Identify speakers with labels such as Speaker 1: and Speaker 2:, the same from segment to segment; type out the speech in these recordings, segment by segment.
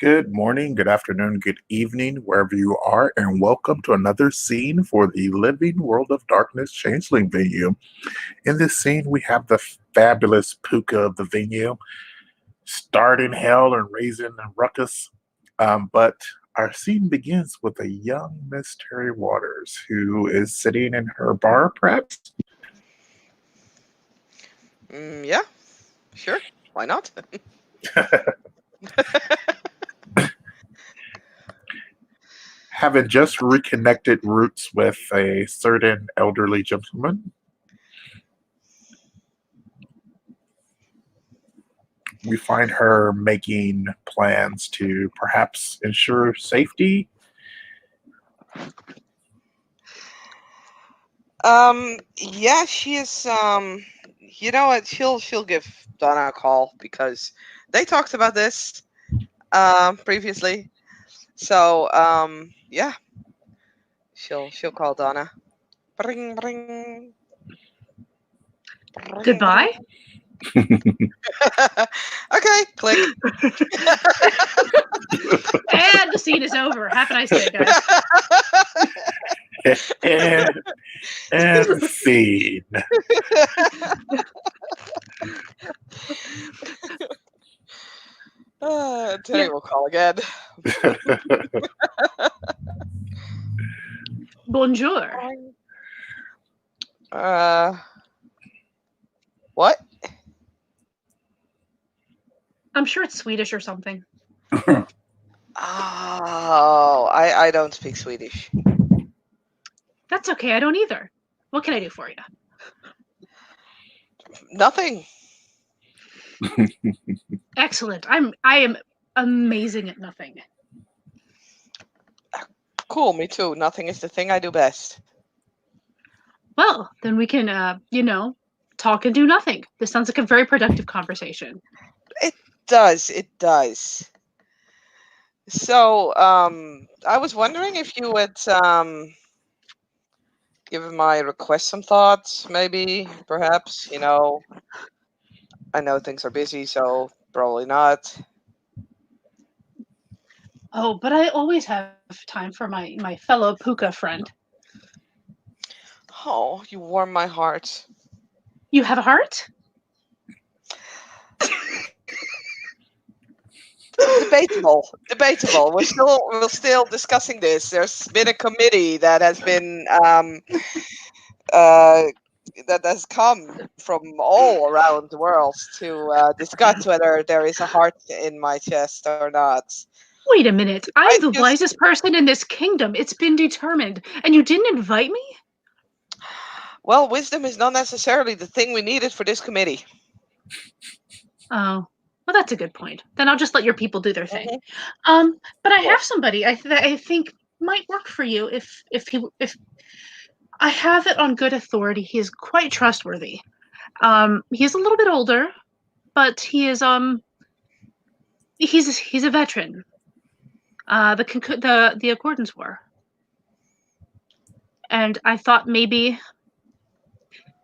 Speaker 1: Good morning, good afternoon, good evening, wherever you are, and welcome to another scene for the Living World of Darkness Changeling venue. In this scene, we have the fabulous Puka of the venue, starting hell and raising a ruckus. But our scene begins with a young Miss Terry Waters who is sitting in her bar, perhaps.
Speaker 2: Yeah, sure. Why not?
Speaker 1: Having just reconnected roots with a certain elderly gentleman. We find her making plans to perhaps ensure safety.
Speaker 2: Yeah, she is. You know what? She'll give Donna a call because they talked about this previously. So yeah, she'll call Donna. Bring, bring, bring, bring.
Speaker 3: Goodbye.
Speaker 2: Okay, click.
Speaker 3: And the scene is over. Have a nice day, guys.
Speaker 1: and, and scene.
Speaker 2: Terry
Speaker 3: Yeah.
Speaker 2: will call again.
Speaker 3: Bonjour.
Speaker 2: Uh, what?
Speaker 3: I'm sure it's Swedish or something.
Speaker 2: Oh, I don't speak Swedish.
Speaker 3: That's okay. I don't either. What can I do for you?
Speaker 2: Nothing.
Speaker 3: Excellent. I am amazing at nothing.
Speaker 2: Cool, me too. Nothing is the thing I do best.
Speaker 3: Well, then we can talk and do nothing. This sounds like a very productive conversation.
Speaker 2: It does. So, I was wondering if you would give my request some thoughts, maybe, perhaps. I know things are busy, so probably not.
Speaker 3: Oh, but I always have time for my fellow Puka friend.
Speaker 2: Oh, you warm my heart.
Speaker 3: You have a heart?
Speaker 2: Debatable, debatable. We're still discussing this. There's been a committee that has been uh, that has come from all around the world to discuss whether there is a heart in my chest or not.
Speaker 3: Wait a minute.
Speaker 2: I
Speaker 3: I'm the
Speaker 2: just,
Speaker 3: wisest person in this kingdom. It's been determined. And you didn't invite me?
Speaker 2: well, wisdom is not necessarily the thing we needed for this committee.
Speaker 3: Oh, well, that's a good point. Then I'll just let your people do their thing.
Speaker 2: Mhm.
Speaker 3: But I
Speaker 2: Cool.
Speaker 3: have somebody I think might work for you if I have it on good authority. He is quite trustworthy. He's a little bit older, but he's a veteran. The Accordance War, and I thought maybe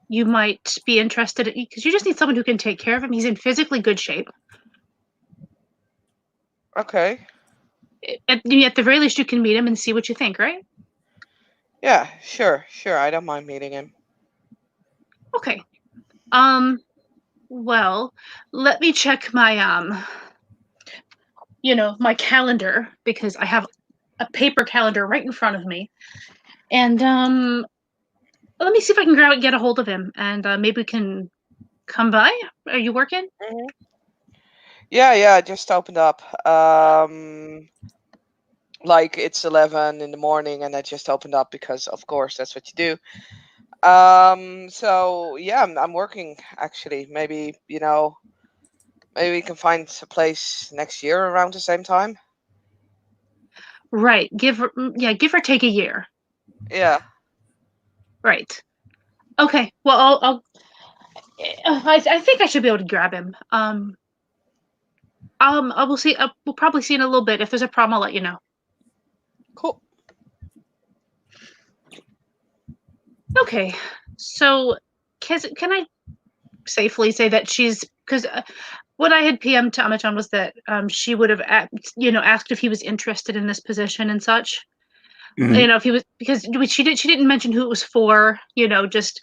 Speaker 3: you might be interested because you just need someone who can take care of him. He's in physically good shape.
Speaker 2: Okay.
Speaker 3: At the very least, you can meet him and see what you think, right?
Speaker 2: Yeah, sure, sure. I don't mind meeting him.
Speaker 3: Okay. Well, let me check my calendar because I have a paper calendar right in front of me. And let me see if I can get a hold of him and maybe we can come by. Are you working?
Speaker 2: Mhm. Yeah, yeah. I just opened up. Like it's 11 in the morning, and I just opened up because, of course, that's what you do. So yeah, I'm working actually. Maybe we can find a place next year around the same time.
Speaker 3: Right. Give or take a year.
Speaker 2: Yeah.
Speaker 3: Right. Okay. Well, I think I should be able to grab him. I will see. We'll probably see in a little bit. If there's a problem, I'll let you know.
Speaker 2: Cool.
Speaker 3: Okay. So, can I safely say that she's because what I had PM'd to Amachan was that she would have, asked if he was interested in this position and such.
Speaker 1: Mhm.
Speaker 3: If he was, because she didn't mention who it was for. Just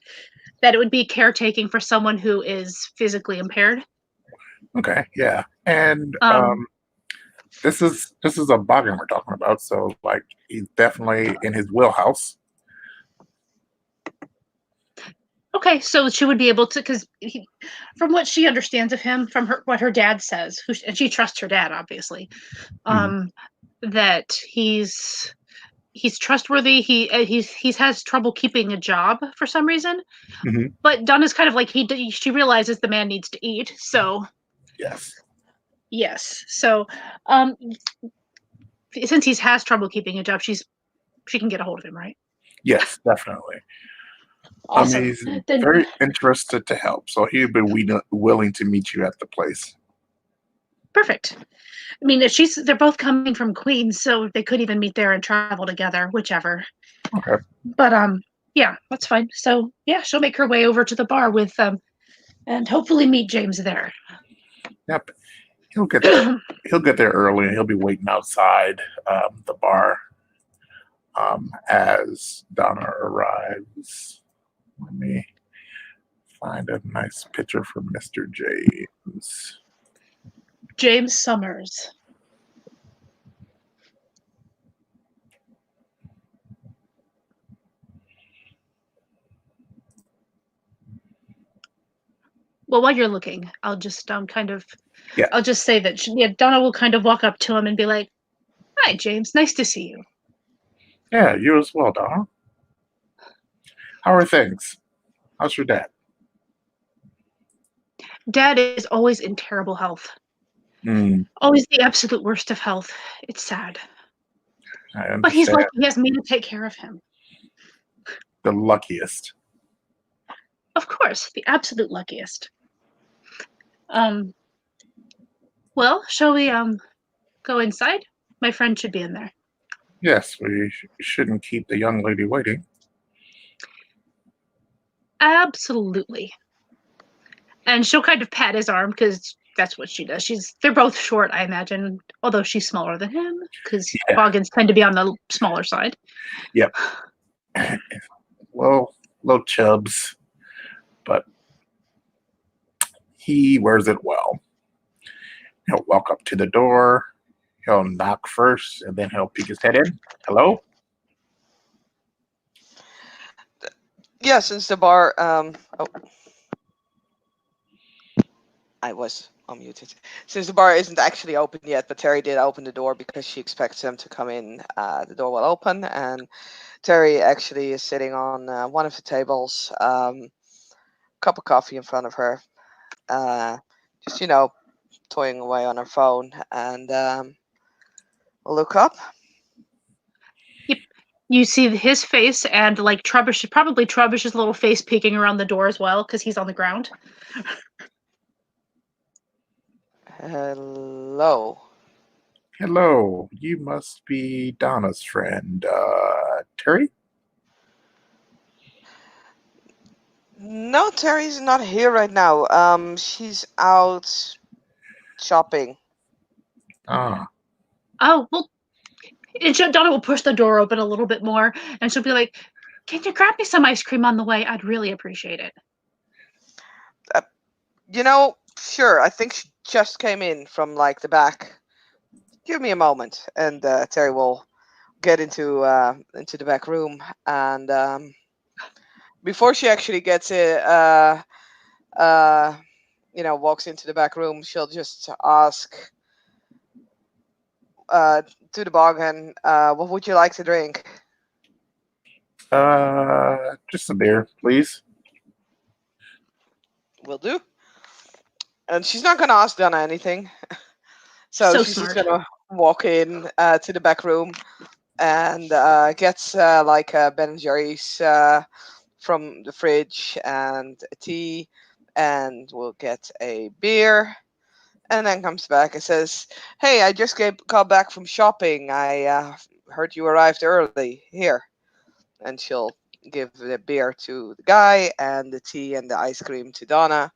Speaker 3: that it would be caretaking for someone who is physically impaired.
Speaker 1: Okay, yeah. And
Speaker 3: Um,
Speaker 1: this is a bargain we're talking about, so like he's definitely in his wheelhouse.
Speaker 3: okay, so she would be able to, because from what she understands of him, from what her dad says, and she trusts her dad, obviously,
Speaker 1: Mhm.
Speaker 3: um, that he's trustworthy. He's has trouble keeping a job for some reason,
Speaker 1: Mhm.
Speaker 3: but Donna's kind of like she realizes the man needs to eat, so
Speaker 1: Yes.
Speaker 3: yes. So um, since he has trouble keeping a job, she can get a hold of him, right?
Speaker 1: Yes, definitely. I mean,
Speaker 3: Awesome.
Speaker 1: he's
Speaker 3: Then
Speaker 1: very interested to help, so he'd be willing to meet you at the place.
Speaker 3: perfect. I mean, they're both coming from Queens, so they could even meet there and travel together, whichever.
Speaker 1: Okay.
Speaker 3: But yeah, that's fine. So yeah, she'll make her way over to the bar with and hopefully meet James there.
Speaker 1: Yep. He'll get he'll get there early, and he'll be waiting outside the bar as Donna arrives. Let me find a nice picture for Mr. James.
Speaker 3: James Summers. Well, while you're looking, I'll just
Speaker 1: Yeah.
Speaker 3: I'll just say that Donna will kind of walk up to him and be like, "Hi, James. Nice to see you."
Speaker 1: Yeah, you as well, Donna. How are things? How's your dad?
Speaker 3: Dad is always in terrible health.
Speaker 1: Mm,
Speaker 3: Always the absolute worst of health. It's sad.
Speaker 1: I
Speaker 3: But he's
Speaker 1: understand.
Speaker 3: lucky he has me to take care of him.
Speaker 1: The luckiest.
Speaker 3: Of course, the absolute luckiest. Um, well, shall we go inside? My friend should be in there.
Speaker 1: Yes, we shouldn't keep the young lady waiting.
Speaker 3: Absolutely. And she'll kind of pat his arm because that's what she does. They're both short, I imagine, although she's smaller than him because
Speaker 1: Yeah.
Speaker 3: Boggins tend to be on the smaller side.
Speaker 1: Yep. Well, little chubs, but he wears it well. He'll walk up to the door. He'll knock first, and then he'll peek his head in. Hello?
Speaker 2: Yeah, since the bar. Oh, I was unmuted. Since the bar isn't actually open yet, but Terry did open the door because she expects them to come in. The door will open, and Terry actually is sitting on one of the tables, cup of coffee in front of her, uh, just toying away on her phone, and we'll look up.
Speaker 3: Yep. You see his face and like probably Trubbish's little face peeking around the door as well because he's on the ground.
Speaker 2: Hello.
Speaker 1: Hello. You must be Donna's friend, Terry?
Speaker 2: No, Terry's not here right now. She's out shopping.
Speaker 1: Ah,
Speaker 3: Oh well, and Donna will push the door open a little bit more, and she'll be like, "Can you grab me some ice cream on the way? I'd really appreciate it."
Speaker 2: Sure. I think she just came in from like the back. Give me a moment, and Terry will get into the back room, and before she actually gets it, uh, walks into the back room, she'll just ask uh, to the bargain, what would you like to drink?
Speaker 1: just a beer, please.
Speaker 2: Will do. And she's not gonna ask Donna anything, so
Speaker 3: So
Speaker 2: she's just
Speaker 3: smart.
Speaker 2: gonna walk in to the back room and gets like Ben and Jerry's from the fridge and a tea, and we'll get a beer, and then comes back and says, "Hey, I just got back from shopping. I heard you arrived early. Here," and she'll give the beer to the guy and the tea and the ice cream to Donna.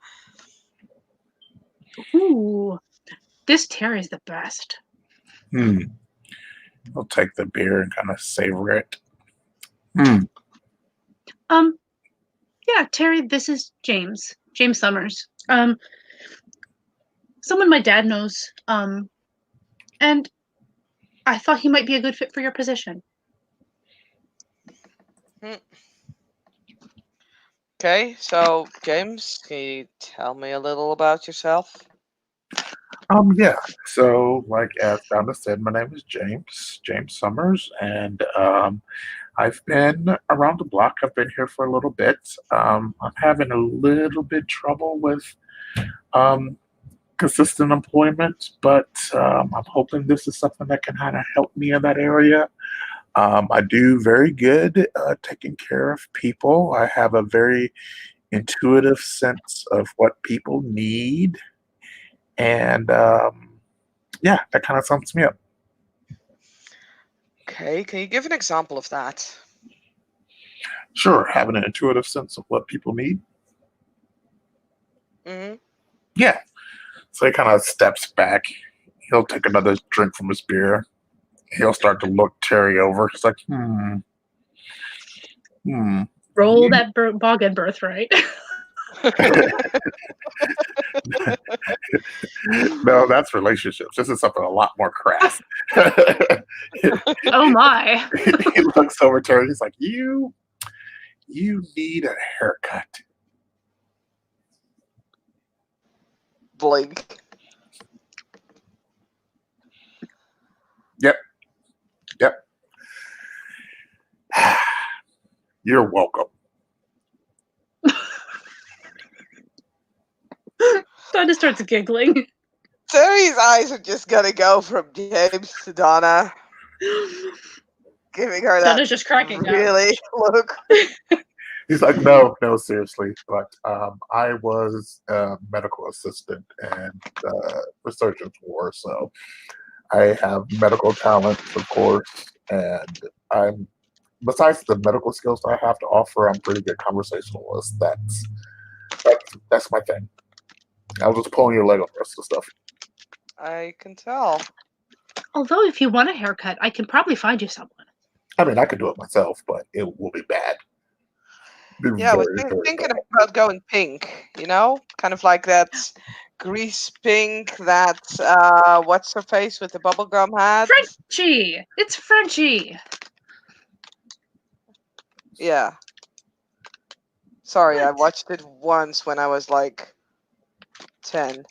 Speaker 3: Ooh, this Terry's the best.
Speaker 1: Hmm. I'll take the beer and kind of savor it. Hmm.
Speaker 3: Um, yeah, Terry, this is James. James Summers. Someone my dad knows. And I thought he might be a good fit for your position.
Speaker 2: Hmm. Okay, so James, can you tell me a little about yourself?
Speaker 1: Yeah. So, like as Donna said, my name is James Summers, and I've been around the block. I've been here for a little bit. I'm having a little bit trouble with um, consistent employment, but I'm hoping this is something that can kind of help me in that area. I do very good taking care of people. I have a very intuitive sense of what people need, and yeah, that kind of sums me up.
Speaker 2: Okay, can you give an example of that?
Speaker 1: Sure, having an intuitive sense of what people need.
Speaker 2: Hmm.
Speaker 1: Yeah. So he kind of steps back. He'll take another drink from his beer. He'll start to look Terry over. He's like, hmm.
Speaker 3: Roll
Speaker 1: You,
Speaker 3: that boggin birthright.
Speaker 1: no, that's relationships. This is something a lot more crass.
Speaker 3: Oh my.
Speaker 1: He looks over Terry. He's like, you need a haircut.
Speaker 2: Blink.
Speaker 1: Yep, yep. You're welcome.
Speaker 3: Donna starts giggling.
Speaker 2: Terry's eyes are just gonna go from James to Donna, giving her that
Speaker 3: Donna's just cracking up.
Speaker 2: really look.
Speaker 1: He's like, no, no, seriously. But I was a medical assistant and researchant war, so I have medical talents, of course, and I'm besides the medical skills I have to offer, I'm pretty good conversationalist. That's my thing. I was just pulling your leg on the rest of the stuff.
Speaker 2: I can tell.
Speaker 3: Although, if you want a haircut, I can probably find you someone.
Speaker 1: I mean, I could do it myself, but it will be bad. Be
Speaker 2: Yeah, I was
Speaker 1: very, very
Speaker 2: thinking
Speaker 1: bad.
Speaker 2: about going pink, kind of like that grease pink that what's her face with the bubblegum had.
Speaker 3: Frenchie! It's Frenchie!
Speaker 2: Yeah. Sorry, I
Speaker 3: What?
Speaker 2: watched it once when I was like 10.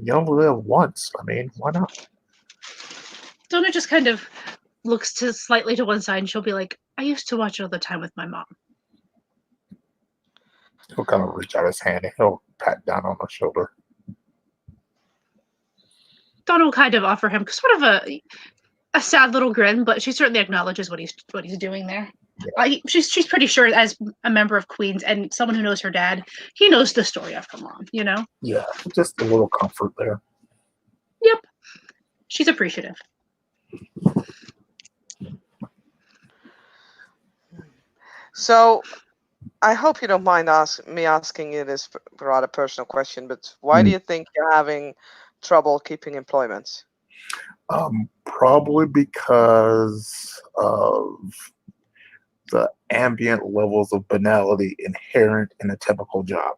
Speaker 1: You only live once. I mean, why not?
Speaker 3: Donna just kind of looks slightly to one side and she'll be like, I used to watch it all the time with my mom.
Speaker 1: He'll kind of reach out his hand and he'll pat down on my shoulder.
Speaker 3: Donna will kind of offer him sort of a sad little grin, but she certainly acknowledges what he's doing there.
Speaker 1: Yeah.
Speaker 3: She's pretty sure, as a member of Queens and someone who knows her dad, he knows the story of her mom.
Speaker 1: Yeah, just a little comfort there.
Speaker 3: Yep, she's appreciative.
Speaker 2: So, I hope you don't mind me asking you this rather personal question, but why do
Speaker 1: Hmm.
Speaker 2: you think you're having trouble keeping employment?
Speaker 1: Probably because of the ambient levels of banality inherent in a typical job.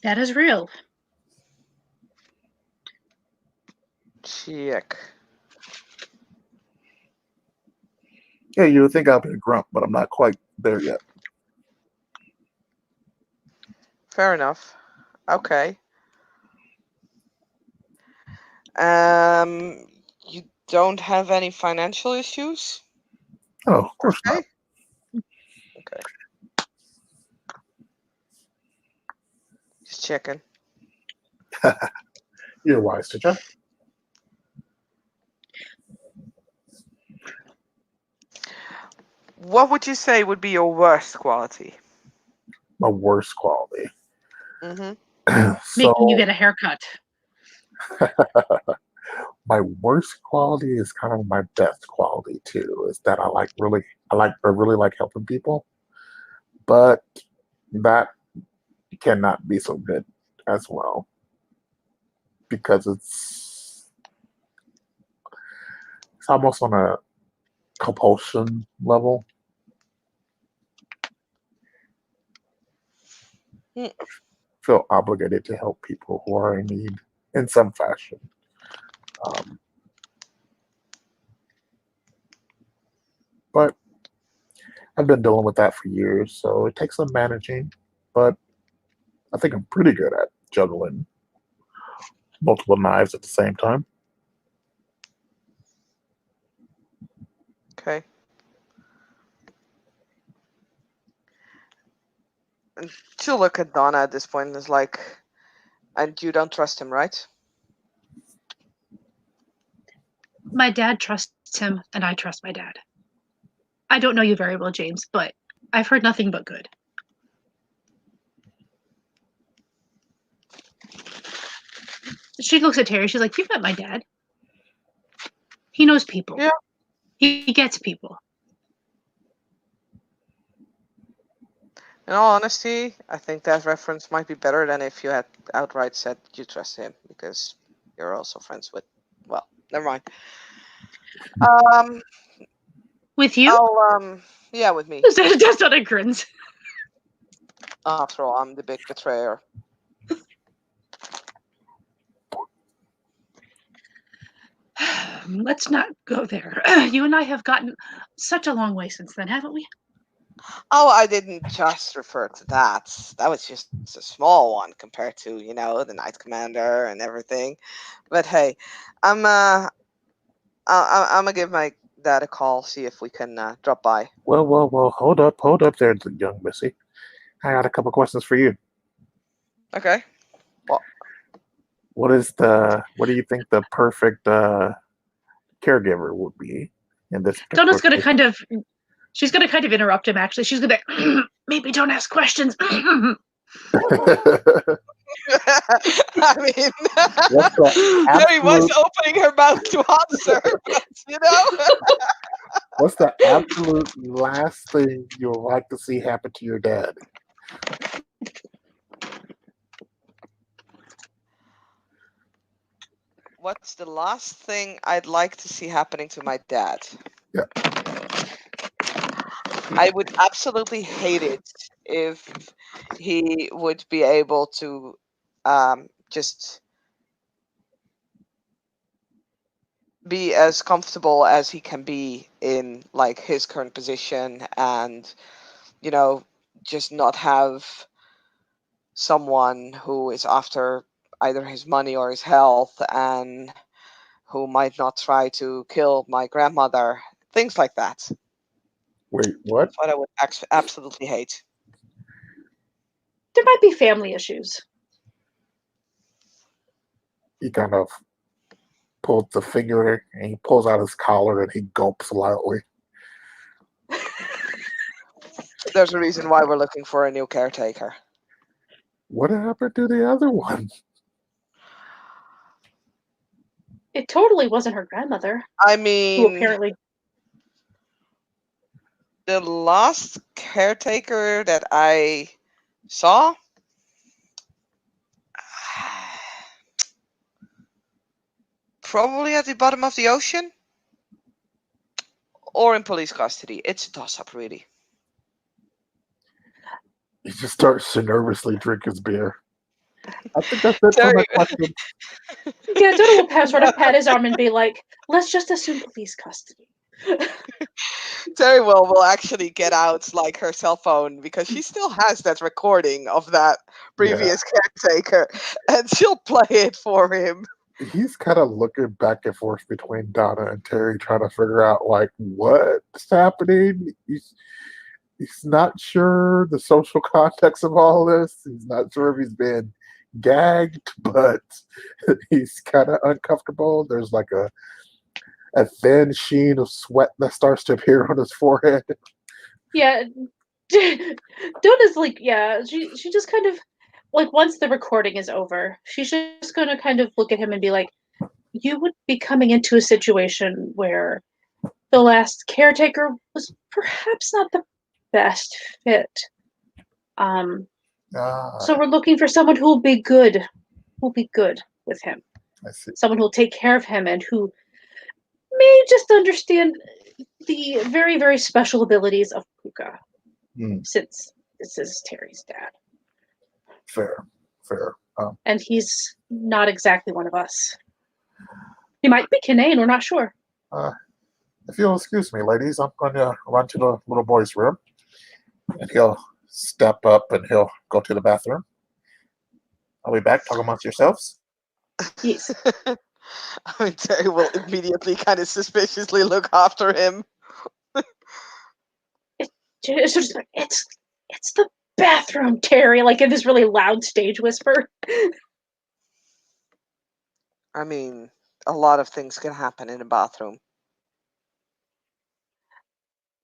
Speaker 3: That is real.
Speaker 2: Check.
Speaker 1: Yeah, you would think I'd be a grump, but I'm not quite there yet.
Speaker 2: Fair enough. Okay. You don't have any financial issues?
Speaker 1: Oh, of course
Speaker 2: Okay. Okay. Just checking.
Speaker 1: not. You're wise to check.
Speaker 2: What would you say would be your worst quality?
Speaker 1: My worst quality.
Speaker 2: Mm-hmm.
Speaker 3: Making you
Speaker 1: So
Speaker 3: get a haircut.
Speaker 1: my worst quality is kind of my best quality too. Is that I really like helping people, but that cannot be so good as well because it's almost on a compulsion level.
Speaker 2: Hmm.
Speaker 1: Feel obligated to help people who are in need in some fashion. Um, but I've been dealing with that for years, so it takes some managing. But I think I'm pretty good at juggling multiple knives at the same time.
Speaker 2: Okay. And she'll look at Donna at this point and is like, and you don't trust him, right?
Speaker 3: My dad trusts him, and I trust my dad. I don't know you very well, James, but I've heard nothing but good. She looks at Terry. She's like, "You've met my dad. He knows people.
Speaker 2: Yeah.
Speaker 3: He gets people."
Speaker 2: In all honesty, I think that reference might be better than if you had outright said you trust him because you're also friends with. Well, never mind. Um,
Speaker 3: With you?
Speaker 2: yeah, with me.
Speaker 3: That's not a grins.
Speaker 2: After all, I'm the big betrayer.
Speaker 3: Let's not go there. You and I have gotten such a long way since then, haven't we?
Speaker 2: Oh, I didn't just refer to that. That was just a small one compared to, the Knight Commander and everything. But hey, I'm I'm gonna give my dad a call, see if we can drop by.
Speaker 1: Well, hold up there, young Missy. I got a couple questions for you.
Speaker 2: Okay. Well,
Speaker 1: What do you think the perfect caregiver would be in this particular
Speaker 3: Donna's gonna
Speaker 1: case?
Speaker 3: she's gonna kind of interrupt him. Actually, she's gonna maybe don't ask questions.
Speaker 2: I mean,
Speaker 1: What's the
Speaker 2: Mary was
Speaker 1: absolute
Speaker 2: opening her mouth to answer, but
Speaker 1: what's the absolute last thing you would like to see happen to your dad?
Speaker 2: what's the last thing I'd like to see happening to my dad?
Speaker 1: Yeah.
Speaker 2: I would absolutely hate it if he would be able to just be as comfortable as he can be in like his current position and you know just not have someone who is after either his money or his health and who might not try to kill my grandmother, things like that.
Speaker 1: Wait, what?
Speaker 2: That's what I would absolutely hate.
Speaker 3: There might be family issues.
Speaker 1: He kind of pulls the finger and he pulls out his collar and he gulps loudly.
Speaker 2: There's a reason why we're looking for a new caretaker.
Speaker 1: What happened to the other one?
Speaker 3: It totally wasn't her grandmother,
Speaker 2: I
Speaker 3: who
Speaker 2: mean,
Speaker 3: apparently
Speaker 2: the last caretaker that I saw probably at the bottom of the ocean or in police custody. It's a toss-up, really.
Speaker 1: He just starts to nervously drink his beer. I think that's it for
Speaker 2: Terry,
Speaker 1: my question.
Speaker 3: yeah, Donna will sort of pat his arm and be like, "Let's just assume police custody."
Speaker 2: Terry will actually get out like her cell phone because she still has that recording of that
Speaker 1: Yeah.
Speaker 2: previous caretaker, and she'll play it for him.
Speaker 1: He's kind of looking back and forth between Donna and Terry, trying to figure out like what's happening. He's not sure the social context of all this. He's not sure if he's been gagged, but he's kind of uncomfortable. There's like a thin sheen of sweat that starts to appear on his forehead.
Speaker 3: Yeah, Donna's like, yeah, she just kind of like once the recording is over, she's just gonna kind of look at him and be like, "You would be coming into a situation where the last caretaker was perhaps not the best fit. Um,
Speaker 1: Ah,
Speaker 3: So we're looking for someone who will be good, with him.
Speaker 1: I see.
Speaker 3: Someone who will take care of him and who may just understand the very, very special abilities of Puka,
Speaker 1: Hmm,
Speaker 3: since this is Terry's dad.
Speaker 1: fair, fair.
Speaker 3: And he's not exactly one of us. He might be Kinane, we're not sure.
Speaker 1: Uh, if you'll excuse me, ladies, I'm going to run to the little boy's room, and he'll step up and he'll go to the bathroom. I'll be back. Talk amongst yourselves.
Speaker 3: Yes.
Speaker 2: I mean, Terry will immediately kind of suspiciously look after him.
Speaker 3: It's just like, it's the bathroom, Terry, like in this really loud stage whisper.
Speaker 2: I mean, a lot of things can happen in a bathroom.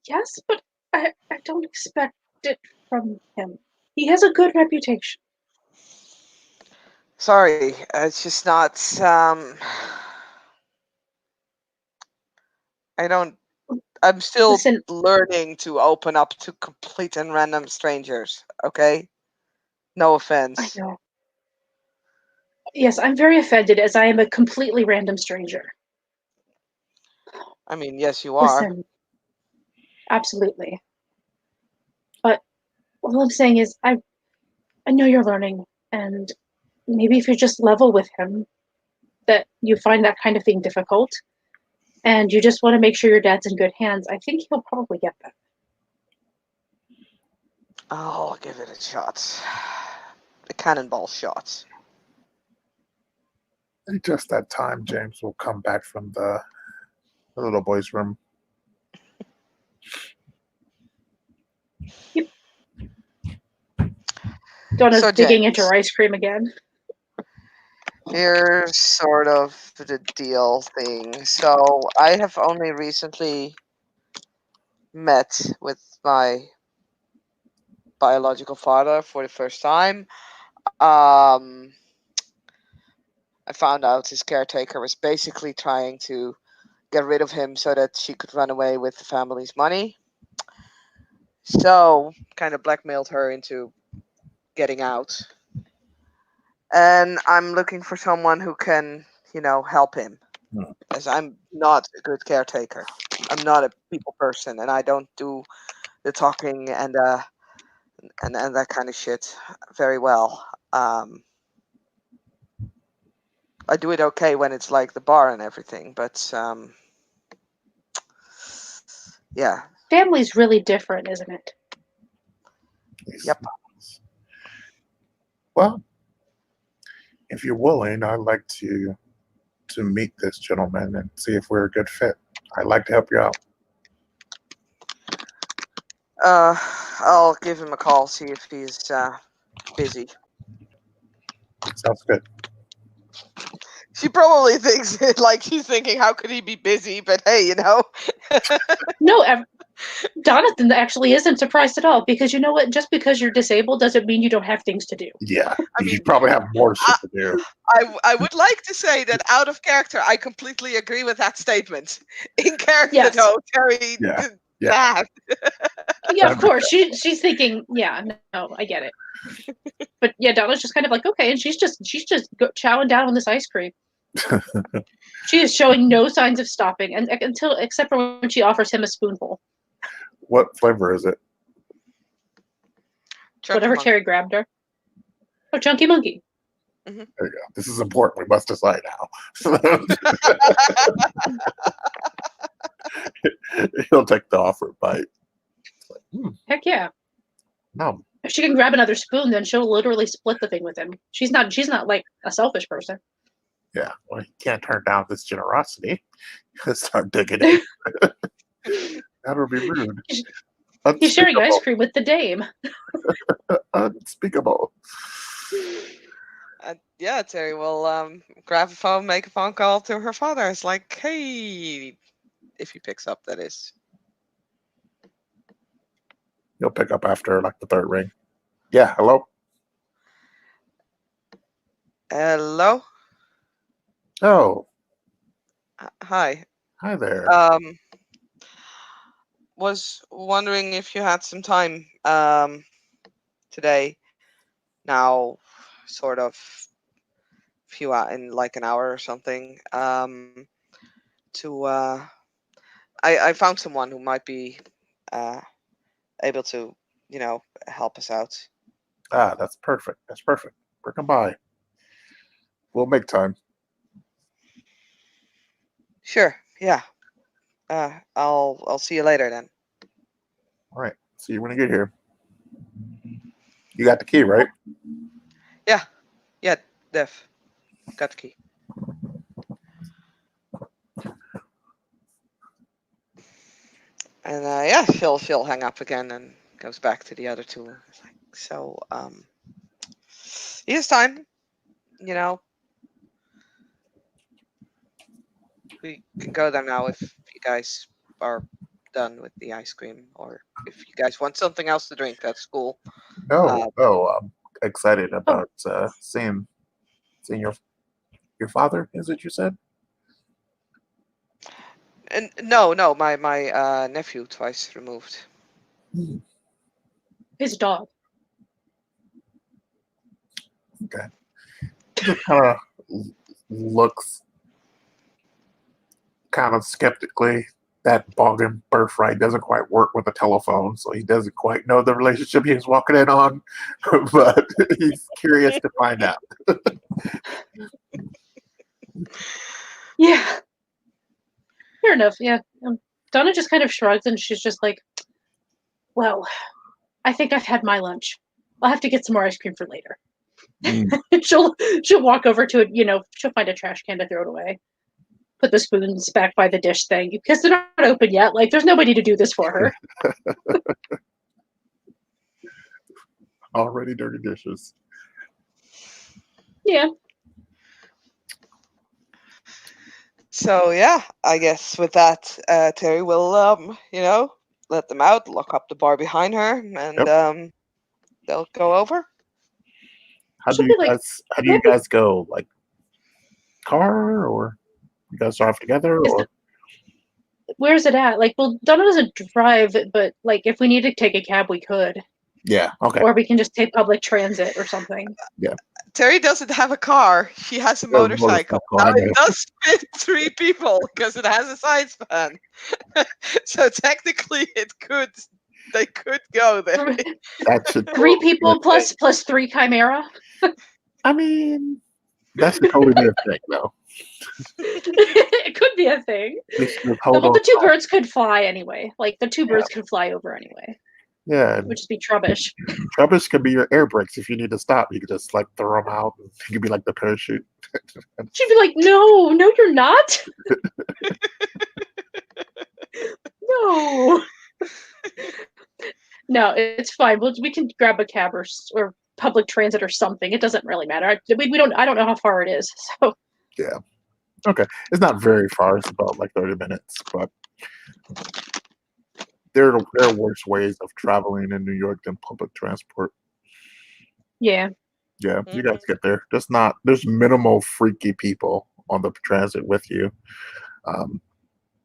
Speaker 3: Yes, but I don't expect it from him. He has a good reputation.
Speaker 2: Sorry, it's just not. I don't. I'm still
Speaker 3: Listen,
Speaker 2: learning to open up to complete and random strangers. Okay, no
Speaker 3: I
Speaker 2: offense.
Speaker 3: know. Yes, I'm very offended as I am a completely random stranger.
Speaker 2: I mean, yes, you are.
Speaker 3: Listen, absolutely. But all I'm saying is I know you're learning, and maybe if you just level with him, that you find that kind of thing difficult, and you just want to make sure your dad's in good hands, I think he'll probably get that.
Speaker 2: I'll give it a shot. A cannonball shot.
Speaker 1: And just that time, James will come back from the little boy's room.
Speaker 3: Yep. Donna's
Speaker 2: So,
Speaker 3: digging into
Speaker 2: James,
Speaker 3: her ice cream again.
Speaker 2: here's sort of the deal thing. So, I have only recently met with my biological father for the first time. Um, I found out his caretaker was basically trying to get rid of him so that she could run away with the family's money. So, kind of blackmailed her into getting out. And I'm looking for someone who can, help him.
Speaker 1: Hmm.
Speaker 2: As I'm not a good caretaker. I'm not a people person, and I don't do the talking and that kind of shit very well. I do it okay when it's like the bar and everything, but yeah.
Speaker 3: Family's really different, isn't it?
Speaker 1: Yes.
Speaker 2: Yep.
Speaker 1: Well, if you're willing, I'd like to meet this gentleman and see if we're a good fit. I'd like to help you out.
Speaker 2: Uh, I'll give him a call, see if he's busy.
Speaker 1: Sounds good.
Speaker 2: She probably thinks it like she's thinking, how could he be busy? But hey,
Speaker 3: No, Jonathan actually isn't surprised at all because you know what? Just because you're disabled doesn't mean you don't have things to do.
Speaker 1: Yeah,
Speaker 2: I
Speaker 1: you
Speaker 2: mean,
Speaker 1: probably have more
Speaker 2: I,
Speaker 1: shit to do.
Speaker 2: I would like to say that out of character, I completely agree with that statement. In character,
Speaker 3: Yes.
Speaker 2: though, Terry
Speaker 1: Yeah,
Speaker 2: did
Speaker 1: yeah.
Speaker 2: that.
Speaker 3: Yeah, of course.
Speaker 1: Understand.
Speaker 3: She's thinking, yeah, no, I get it. But yeah, Donna's just kind of like, okay, and she's just chowing down on this ice cream. She is showing no signs of stopping, and except for when she offers him a spoonful.
Speaker 1: What flavor is it?
Speaker 2: Chunky
Speaker 3: Whatever
Speaker 2: monkey.
Speaker 3: Terry grabbed her. Oh, Chunky Monkey.
Speaker 1: There you go. This is important. We must decide now. He'll take the offered bite. It's like,
Speaker 3: Heck yeah.
Speaker 1: no.
Speaker 3: If she can grab another spoon, then she'll literally split the thing with him. She's not like a selfish person.
Speaker 1: Yeah, well, he can't turn down this generosity. He'll start digging in. That would be rude.
Speaker 3: He's sharing ice
Speaker 1: Unspeakable.
Speaker 3: cream with the dame.
Speaker 1: Unspeakable.
Speaker 2: Yeah, Terry will grab a phone, make a phone call to her father. It's like, hey, if he picks up, that is.
Speaker 1: He'll pick up after like the third ring. Yeah, hello?
Speaker 2: Hello?
Speaker 1: Oh,
Speaker 2: Hi.
Speaker 1: hi there.
Speaker 2: Was wondering if you had some time today. now, sort of in like an hour or something. To I found someone who might be uh, able to, help us out.
Speaker 1: Ah, that's perfect. That's perfect. Bring them by. We'll make time.
Speaker 2: Sure. Yeah. I'll see you later then.
Speaker 1: All right. See you when you get here. You got the key, right?
Speaker 2: Yeah. Yeah. Dev, got the key. And yeah, she'll hang up again and goes back to the other two. It's like, so it is time. You know, we can go there now if you guys are done with the ice cream, or if you guys want something else to drink. That's cool.
Speaker 1: No.
Speaker 2: Uh,
Speaker 1: Oh, I'm excited
Speaker 3: Oh,
Speaker 1: about seeing your father. Is it you said?
Speaker 2: and no, my nephew twice removed.
Speaker 1: Hmm,
Speaker 3: his dog.
Speaker 1: okay. Just kind of looks kind of skeptically. That bargain birthright doesn't quite work with a telephone, so he doesn't quite know the relationship he's walking in on, but he's curious to find out.
Speaker 3: Yeah, fair enough. Yeah. Donna just kind of shrugs and she's just like, well, I think I've had my lunch. I'll have to get some more ice cream for later.
Speaker 1: Mm.
Speaker 3: she'll walk over to it, she'll find a trash can to throw it away. Put the spoons back by the dish thing because they're not open yet. Like there's nobody to do this for her.
Speaker 1: Already dirty dishes.
Speaker 3: Yeah.
Speaker 2: So yeah, I guess with that, Terry will let them out, lock up the bar behind her, and
Speaker 1: Yep.
Speaker 2: they'll go over.
Speaker 3: She'll be like,
Speaker 1: How do you
Speaker 3: maybe
Speaker 1: guys go? Like car, or you guys drive together,
Speaker 3: is
Speaker 1: or
Speaker 3: where's it at? Like, well, Donna doesn't drive, but like if we need to take a cab, we could.
Speaker 1: yeah, okay,
Speaker 3: Or we can just take public transit or something.
Speaker 1: yeah.
Speaker 2: Terry doesn't have a car. She has a motorcycle.
Speaker 1: Motorcycle,
Speaker 2: Now
Speaker 1: I
Speaker 2: it
Speaker 1: know.
Speaker 2: does fit 3 people because it has a side span. So technically, they could go there.
Speaker 1: That should.
Speaker 3: Three people plus three chimera.
Speaker 1: I mean, that should totally be a thing, though.
Speaker 3: It could be a thing.
Speaker 1: They should just
Speaker 3: No,
Speaker 1: hold
Speaker 3: well,
Speaker 1: on
Speaker 3: the two
Speaker 1: tight.
Speaker 3: birds could fly anyway. Like the two
Speaker 1: Yeah,
Speaker 3: birds could fly over anyway.
Speaker 1: yeah.
Speaker 3: It would
Speaker 1: And
Speaker 3: just be trubbish.
Speaker 1: Trubbish could be your air brakes if you need to stop. You could just like throw them out. And you could be like the parachute.
Speaker 3: She'd be like, no, you're not. No. No, it's fine. We can grab a cab or public transit or something. It doesn't really matter. We don't. I don't know how far it is. So
Speaker 1: Yeah. Okay. It's not very far. It's about like 30 minutes, but there are worse ways of traveling in New York than public transport.
Speaker 3: yeah.
Speaker 1: Yeah, you guys
Speaker 2: Mhm.
Speaker 1: get there. Just not. There's minimal freaky people on the transit with you. Um,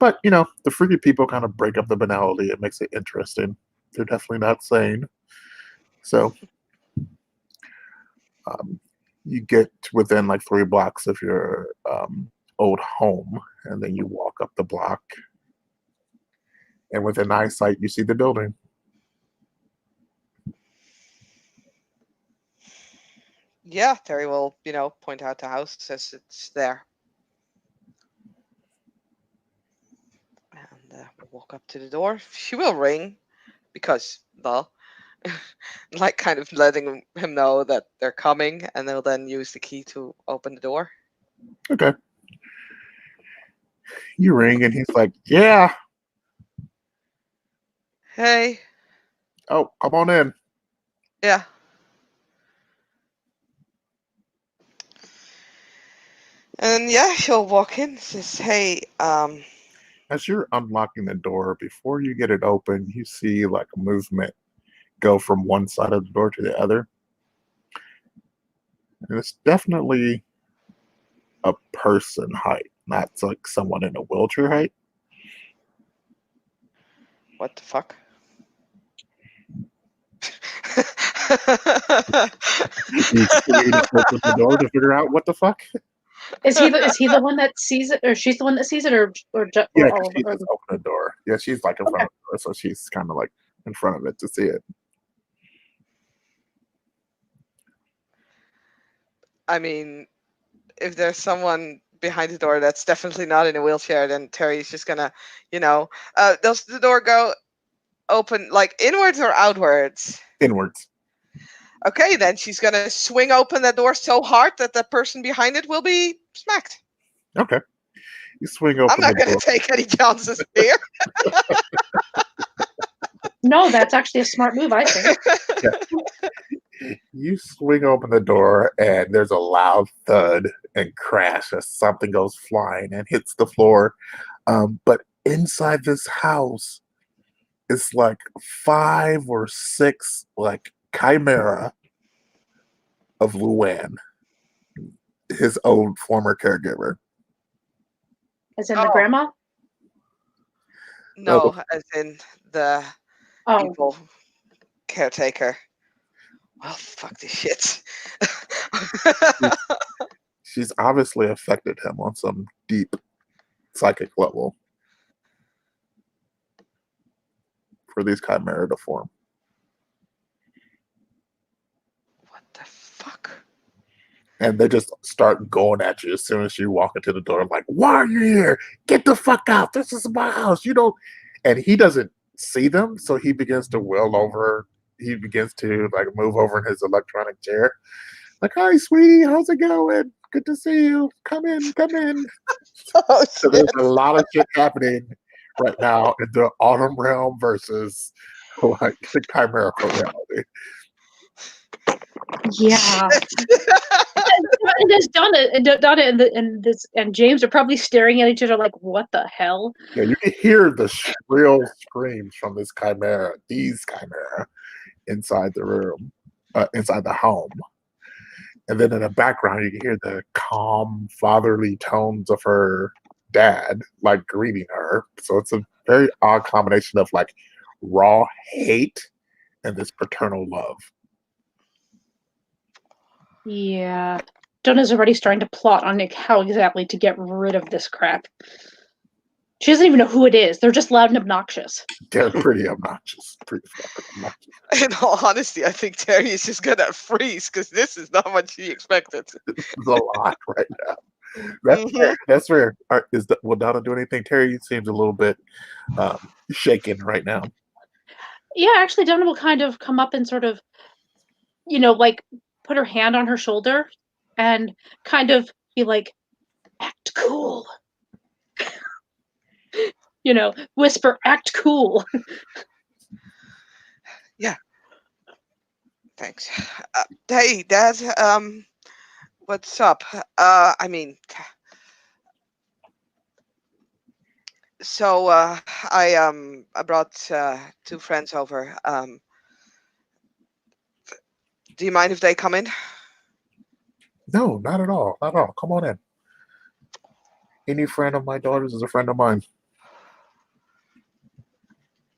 Speaker 1: but the freaky people kind of break up the banality. It makes it interesting. They're definitely not sane. So um, you get within like 3 blocks of your old home, and then you walk up the block, and within eyesight, you see the building.
Speaker 2: Yeah, Terry will, point out the house, says it's there, and we'll walk up to the door. She will ring because, well, like kind of letting him know that they're coming, and they'll then use the key to open the door.
Speaker 1: Okay. You ring, and he's like, "Yeah,
Speaker 2: Hey,
Speaker 1: oh, come on in."
Speaker 2: yeah. And yeah, she'll walk in, says, "Hey,
Speaker 1: As you're unlocking the door, before you get it open, you see like a movement go from one side of the door to the other. And it's definitely a person height, not like someone in a wheelchair height.
Speaker 2: what the fuck?"
Speaker 1: You continue to open the door to figure out what the fuck.
Speaker 3: Is he the one that sees it, or she's the one that sees it,
Speaker 1: Yeah,
Speaker 3: or
Speaker 1: because
Speaker 3: all of
Speaker 1: she
Speaker 3: them?
Speaker 1: just opened the door. Yeah, she's like in front
Speaker 3: Okay.
Speaker 1: of the door, so she's kind of like in front of it to see it.
Speaker 2: I mean, if there's someone behind the door that's definitely not in a wheelchair, then Terry's just gonna, does the door go open like inwards or outwards?
Speaker 1: Inwards.
Speaker 2: Okay, then she's gonna swing open that door so hard that the person behind it will be smacked.
Speaker 1: Okay. You swing
Speaker 2: I'm
Speaker 1: open the
Speaker 2: not gonna
Speaker 1: door.
Speaker 2: take any chances here.
Speaker 3: No, that's actually a smart move, I think.
Speaker 1: Yeah. You swing open the door, and there's a loud thud and crash as something goes flying and hits the floor. But inside this house, it's like 5 or 6 like chimera of Luan, his old former caregiver.
Speaker 3: As in the
Speaker 2: Oh
Speaker 3: grandma?
Speaker 1: Oh,
Speaker 2: no, as in the
Speaker 3: Oh,
Speaker 2: evil caretaker. Well, fuck this shit.
Speaker 1: she's obviously affected him on some deep psychic level for these chimera to form.
Speaker 2: What the fuck?
Speaker 1: And they just start going at you as soon as you walk into the door. Like, why are you here? Get the fuck out! This is my house. You don't. And he doesn't see them, so he begins to will over. He begins to like move over in his electronic chair. Like, hi, sweetie, how's it going? Good to see you. Come in, come in.
Speaker 2: Oh
Speaker 1: So there's
Speaker 2: shit.
Speaker 1: a lot of shit happening right now in the Autumn realm versus like the Chimerical reality.
Speaker 3: yeah. And there's Donna and James are probably staring at each other like, what the hell?
Speaker 1: Yeah, you can hear the shrill screams from this chimera, these chimera, inside the room, inside the home. And then in the background, you can hear the calm, fatherly tones of her dad, like greeting her. So it's a very odd combination of like raw hate and this paternal love.
Speaker 3: Yeah. Donna's already starting to plot on like, how exactly to get rid of this crap. She doesn't even know who it is. They're just loud and obnoxious.
Speaker 1: They're pretty obnoxious. Pretty fucking obnoxious.
Speaker 2: In all honesty, I think Terry is just gonna freeze because this is not what she expected.
Speaker 1: It's a lot right now. That's fair. That's fair. Will Donna do anything? Terry seems a little bit shaken right now.
Speaker 3: Yeah, actually, Donna will kind of come up and sort of, like put her hand on her shoulder and kind of be like, act cool. Whisper, act cool.
Speaker 2: Yeah. Thanks. Hey, Dad. What's up? I mean, so I brought 2 friends over. Do you mind if they come in?
Speaker 1: No, not at all. Not at all. Come on in. Any friend of my daughter's is a friend of mine.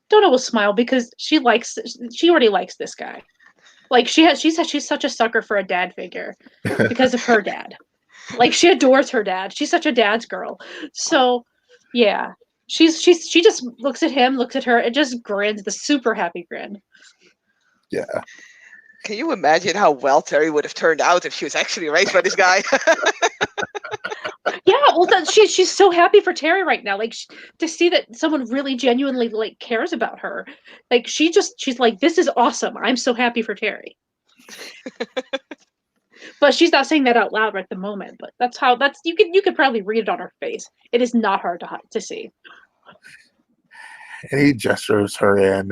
Speaker 3: Donna will smile because she already likes this guy. Like she's such a sucker for a dad figure because of her dad. Like she adores her dad. She's such a dad's girl. So yeah. She just looks at him, looks at her, and just grins, the super happy grin.
Speaker 1: Yeah.
Speaker 2: Can you imagine how well Terry would have turned out if she was actually raised by this guy?
Speaker 3: Yeah, well, she's so happy for Terry right now. Like to see that someone really genuinely like cares about her. Like she's like, this is awesome. I'm so happy for Terry. But she's not saying that out loud right at the moment. But that's you could probably read it on her face. It is not hard to see.
Speaker 1: And he gestures her in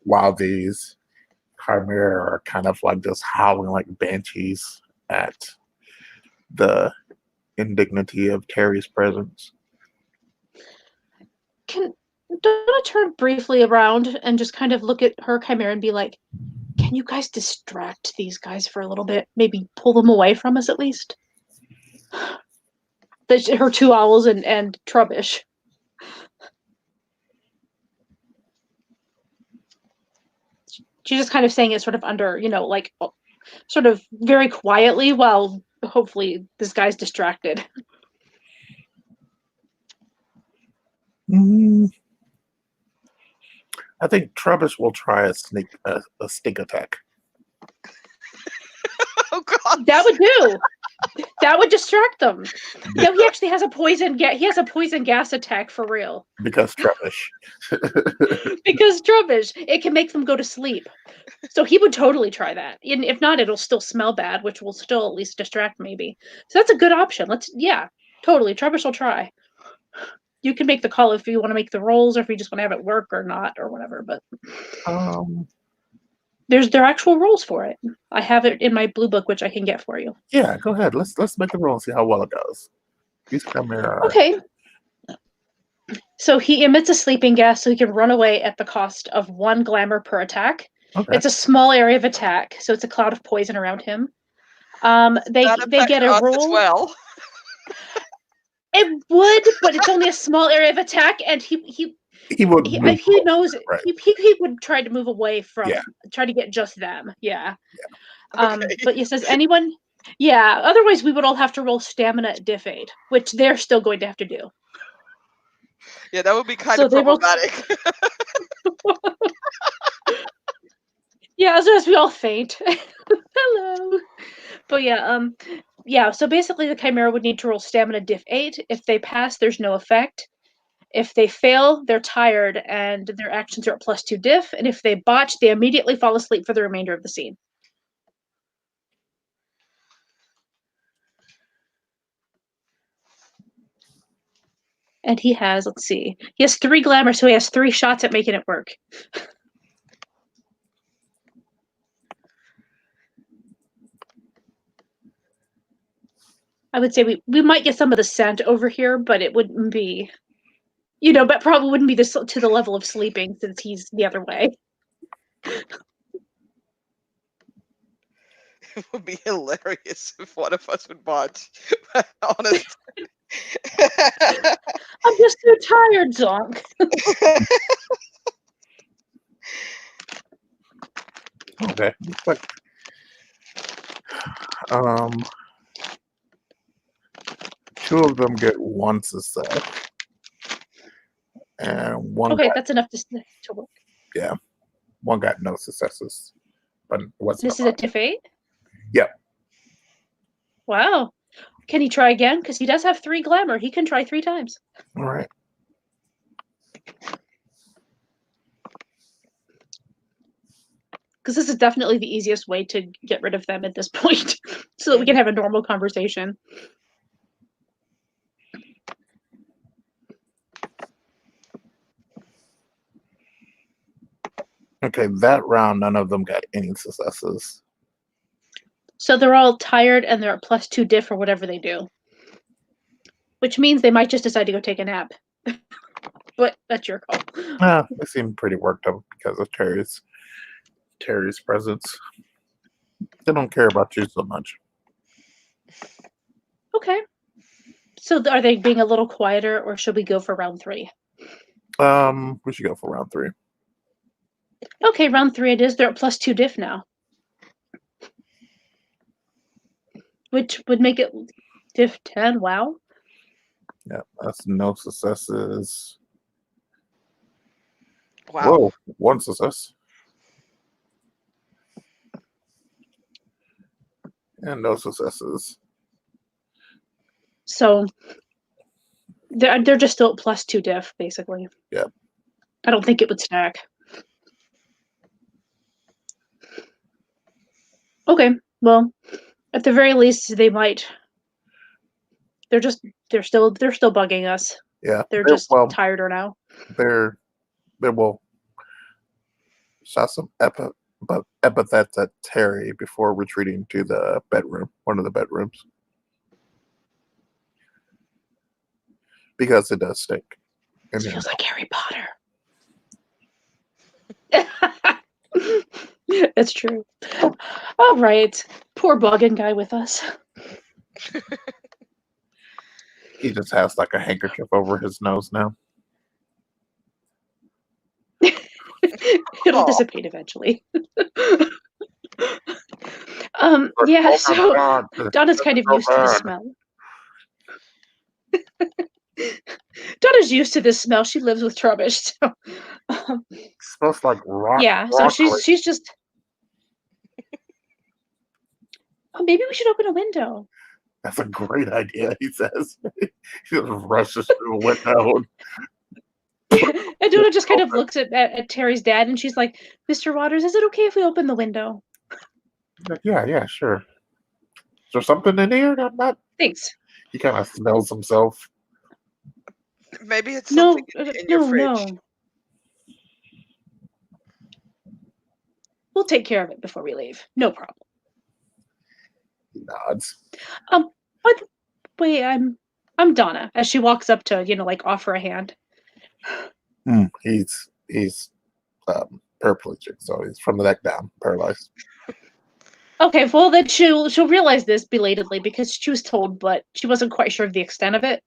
Speaker 1: while these chimera are kind of like just howling like banshees at the indignity of Terry's presence.
Speaker 3: Can Donna turn briefly around and just kind of look at her chimera and be like, can you guys distract these guys for a little bit? Maybe pull them away from us at least? Her 2 owls and Trubbish. She's just kind of saying it sort of under, like sort of very quietly while hopefully this guy's distracted.
Speaker 1: I think Travis will try a sneak attack.
Speaker 2: Oh God.
Speaker 3: That would do. That would distract them. No, he actually has a poison gas attack for real.
Speaker 1: Because Travis.
Speaker 3: Because Travis, it can make them go to sleep. So he would totally try that. And if not, it'll still smell bad, which will still at least distract maybe. So that's a good option. Totally. Travis will try. You can make the call if you want to make the rolls or if you just want to have it work or not or whatever, but there are actual rules for it. I have it in my blue book, which I can get for you.
Speaker 1: Yeah, go ahead. Let's make the roll and see how well it goes. These come here.
Speaker 3: Okay. So he emits a sleeping gas so he can run away at the cost of 1 glamour per attack.
Speaker 1: Okay.
Speaker 3: It's a small area of attack, so it's a cloud of poison around him. They get a roll.
Speaker 2: As well.
Speaker 3: It would, but it's only a small area of attack, and he
Speaker 1: would.
Speaker 3: He knows
Speaker 1: right.
Speaker 3: he would try to move away from.
Speaker 1: Yeah.
Speaker 3: Try to get just them. Yeah.
Speaker 2: Okay.
Speaker 3: But he says anyone. Yeah. Otherwise, we would all have to roll stamina at diff 8, which they're still going to have to do.
Speaker 2: Yeah, that would be kind of problematic.
Speaker 3: Yeah, as we all faint. Hello. But yeah, so basically the Chimera would need to roll stamina diff 8. If they pass, there's no effect. If they fail, they're tired and their actions are at +2 diff. And if they botch, they immediately fall asleep for the remainder of the scene. And he has, let's see, he has 3 glamour, so he has 3 shots at making it work. I would say we might get some of the scent over here, but it wouldn't be, but probably wouldn't be to the level of sleeping since he's the other way.
Speaker 2: It would be hilarious if one of us would botch. Honestly.
Speaker 3: I'm just too tired, Zonk.
Speaker 1: Okay. But, two of them get 1 success, and one.
Speaker 3: Okay, that's enough to work.
Speaker 1: Yeah, one got no successes, but
Speaker 3: this is a diff 8.
Speaker 1: Yep.
Speaker 3: Wow. Can he try again? Because he does have 3 glamour. He can try 3 times.
Speaker 1: All right.
Speaker 3: Because this is definitely the easiest way to get rid of them at this point, so that we can have a normal conversation.
Speaker 1: Okay, that round, none of them got any successes.
Speaker 3: So they're all tired and they're at +2 diff or whatever they do. Which means they might just decide to go take a nap. But that's your call.
Speaker 1: They seem pretty worked up because of Terry's presence. They don't care about you so much.
Speaker 3: Okay. So are they being a little quieter, or should we go for round 3?
Speaker 1: We should go for round 3.
Speaker 3: Okay, round 3 it is. They're at +2 diff now. Which would make it diff 10. Wow.
Speaker 1: Yeah, that's no successes.
Speaker 2: Wow.
Speaker 1: Whoa, 1 success. And no successes.
Speaker 3: So they're just still at +2 diff, basically.
Speaker 1: Yeah.
Speaker 3: I don't think it would stack. Okay, well, at the very least, they might. They're still bugging us.
Speaker 1: Yeah,
Speaker 3: they're just tireder now.
Speaker 1: They will shout some epithets at Terry before retreating to the bedroom, one of the bedrooms, because it does stink.
Speaker 3: It feels like Harry Potter. It's true. All right, poor bugging guy with us.
Speaker 1: He just has like a handkerchief over his nose now.
Speaker 2: Aw.
Speaker 3: dissipate eventually.
Speaker 1: Like,
Speaker 3: Yeah,
Speaker 1: oh my
Speaker 3: so
Speaker 1: god, this
Speaker 3: Donna's
Speaker 1: is
Speaker 3: kind of
Speaker 1: so
Speaker 3: used to the
Speaker 1: bad.
Speaker 3: smell. Donna's used to this smell. She lives with Trubbish, so
Speaker 1: It smells like
Speaker 3: yeah. So
Speaker 1: broccoli.
Speaker 3: she's just. Oh, maybe we should open a window.
Speaker 1: That's a great idea, he says. He just rushes through a window.
Speaker 3: And Donna just kind of looks at Terry's dad, and she's like, "Mr. Waters, is it okay if we open the window?"
Speaker 1: Like, yeah, sure. Is there something in here? I'm not.
Speaker 3: Thanks.
Speaker 1: He kind of smells himself.
Speaker 2: Maybe it's
Speaker 3: No,
Speaker 2: something in your fridge.
Speaker 3: no. We'll take care of it before we leave. No problem.
Speaker 1: He nods.
Speaker 3: By the way, I'm Donna. As she walks up to like offer a hand.
Speaker 1: He's paraplegic, so he's from the neck down, paralyzed.
Speaker 3: Okay, well then she'll realize this belatedly because she was told, but she wasn't quite sure of the extent of it.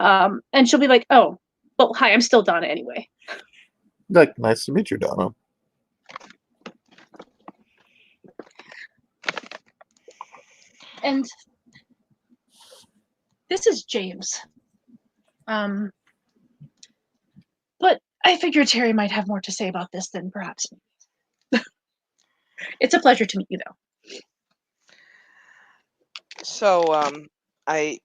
Speaker 3: And she'll be like, "Oh, well, hi, I'm still Donna anyway."
Speaker 1: Like, nice to meet you, Donna.
Speaker 3: And this is James. But I figured Terry might have more to say about this than perhaps me. It's a pleasure to meet you, though.
Speaker 2: So I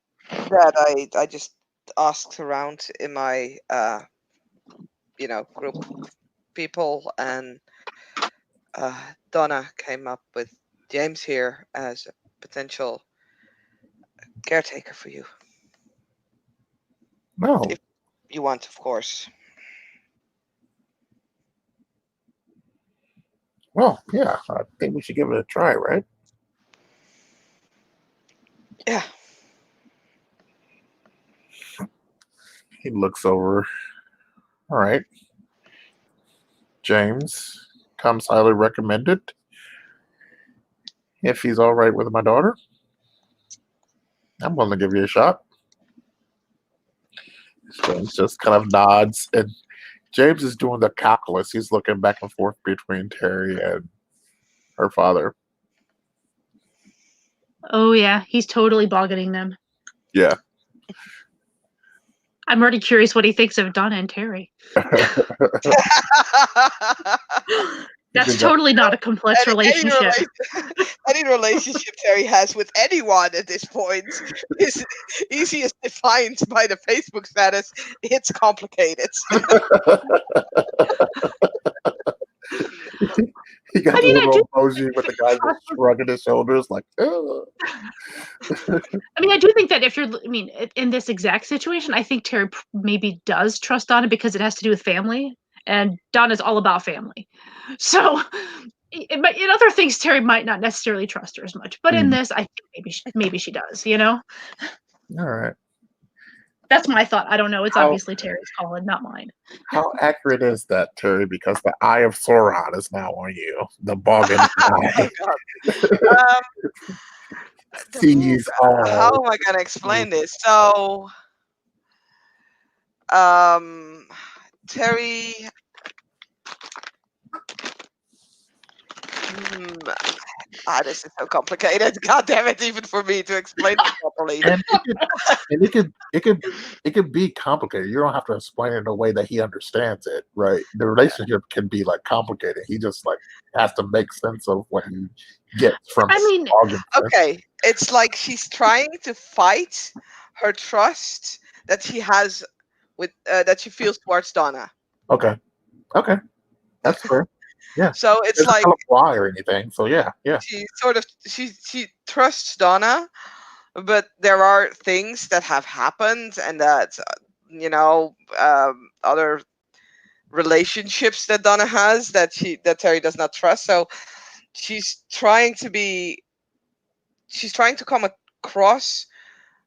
Speaker 2: just asked around in my group of people, and Donna came up with James here as a potential caretaker for you.
Speaker 1: No.
Speaker 2: If you want, of course.
Speaker 1: Well, yeah, I think we should give it a try, right?
Speaker 2: Yeah.
Speaker 1: He looks over. All right. James comes highly recommended. If he's all right with my daughter, I'm willing to give you a shot. James just kind of nods, and James is doing the calculus. He's looking back and forth between Terry and her father.
Speaker 3: Oh yeah, he's totally bogging them.
Speaker 1: Yeah.
Speaker 3: I'm already curious what he thinks of Donna and Terry. That's totally not a complex relationship.
Speaker 2: Any relationship Terry has with anyone at this point is easiest defined by the Facebook status. It's complicated.
Speaker 1: He got the little emoji with the guy just shrugging his shoulders like, oh.
Speaker 3: I mean, I do think that in this exact situation, I think Terry maybe does trust Donna because it has to do with family, and Donna's all about family. So, in other things, Terry might not necessarily trust her as much, but in this, I think maybe she does.
Speaker 1: All right.
Speaker 3: That's my thought. I don't know. It's obviously Terry's call and not mine.
Speaker 1: How accurate is that, Terry? Because the eye of Sauron is now on you. The boggin eye. Sees all.
Speaker 2: How am I gonna explain this? So, Terry. This is so complicated. God damn it, even for me to explain it properly.
Speaker 1: And it could be complicated. You don't have to explain it in a way that he understands it, right? The relationship can be like complicated. He just like has to make sense of what he gets from.
Speaker 2: Okay, it's like she's trying to fight her trust that she has with that she feels towards Donna.
Speaker 1: Okay, that's fair. Yeah.
Speaker 2: So it's like
Speaker 1: why or anything. So yeah.
Speaker 2: She trusts Donna, but there are things that have happened, and that other relationships that Donna has that Terry does not trust. So she's trying to come across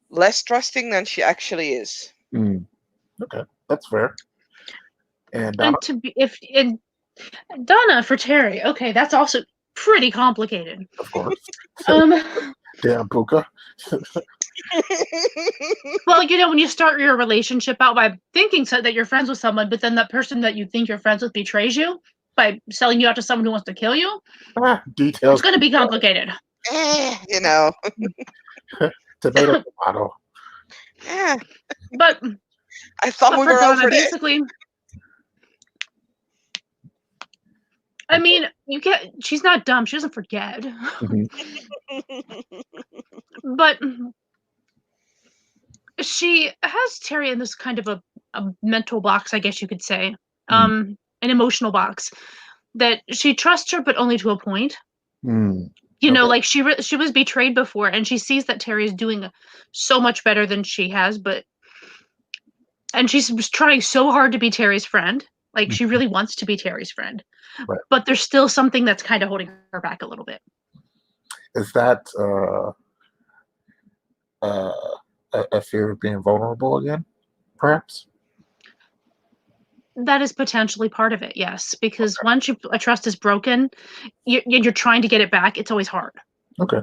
Speaker 2: less trusting than she actually is.
Speaker 1: Okay, that's fair. And
Speaker 3: Donna for Terry. Okay, that's also pretty complicated.
Speaker 1: Of course. Damn, Puka.
Speaker 3: Well, when you start your relationship out by thinking that you're friends with someone, but then that person that you think you're friends with betrays you, by selling you out to someone who wants to kill you,
Speaker 1: Details.
Speaker 3: it's going to be complicated.
Speaker 2: You know.
Speaker 1: Tomato.
Speaker 2: Yeah.
Speaker 3: But
Speaker 2: I thought we
Speaker 3: for
Speaker 2: were
Speaker 3: Donna,
Speaker 2: over this.
Speaker 3: basically, I mean, she's not dumb. She doesn't forget.
Speaker 1: Mhm.
Speaker 3: But she has Terry in this kind of a mental box, I guess you could say. An emotional box. That she trusts her, but only to a point. You know,
Speaker 1: Okay.
Speaker 3: like she was betrayed before, and she sees that Terry is doing so much better than she has, and she's trying so hard to be Terry's friend. Like she really wants to be Terry's friend,
Speaker 1: Right.
Speaker 3: but there's still something that's kind of holding her back a little bit.
Speaker 1: Is that a fear of being vulnerable again, perhaps?
Speaker 3: That is potentially part of it, yes, because once a trust is broken, you're trying to get it back. It's always hard.
Speaker 1: Okay.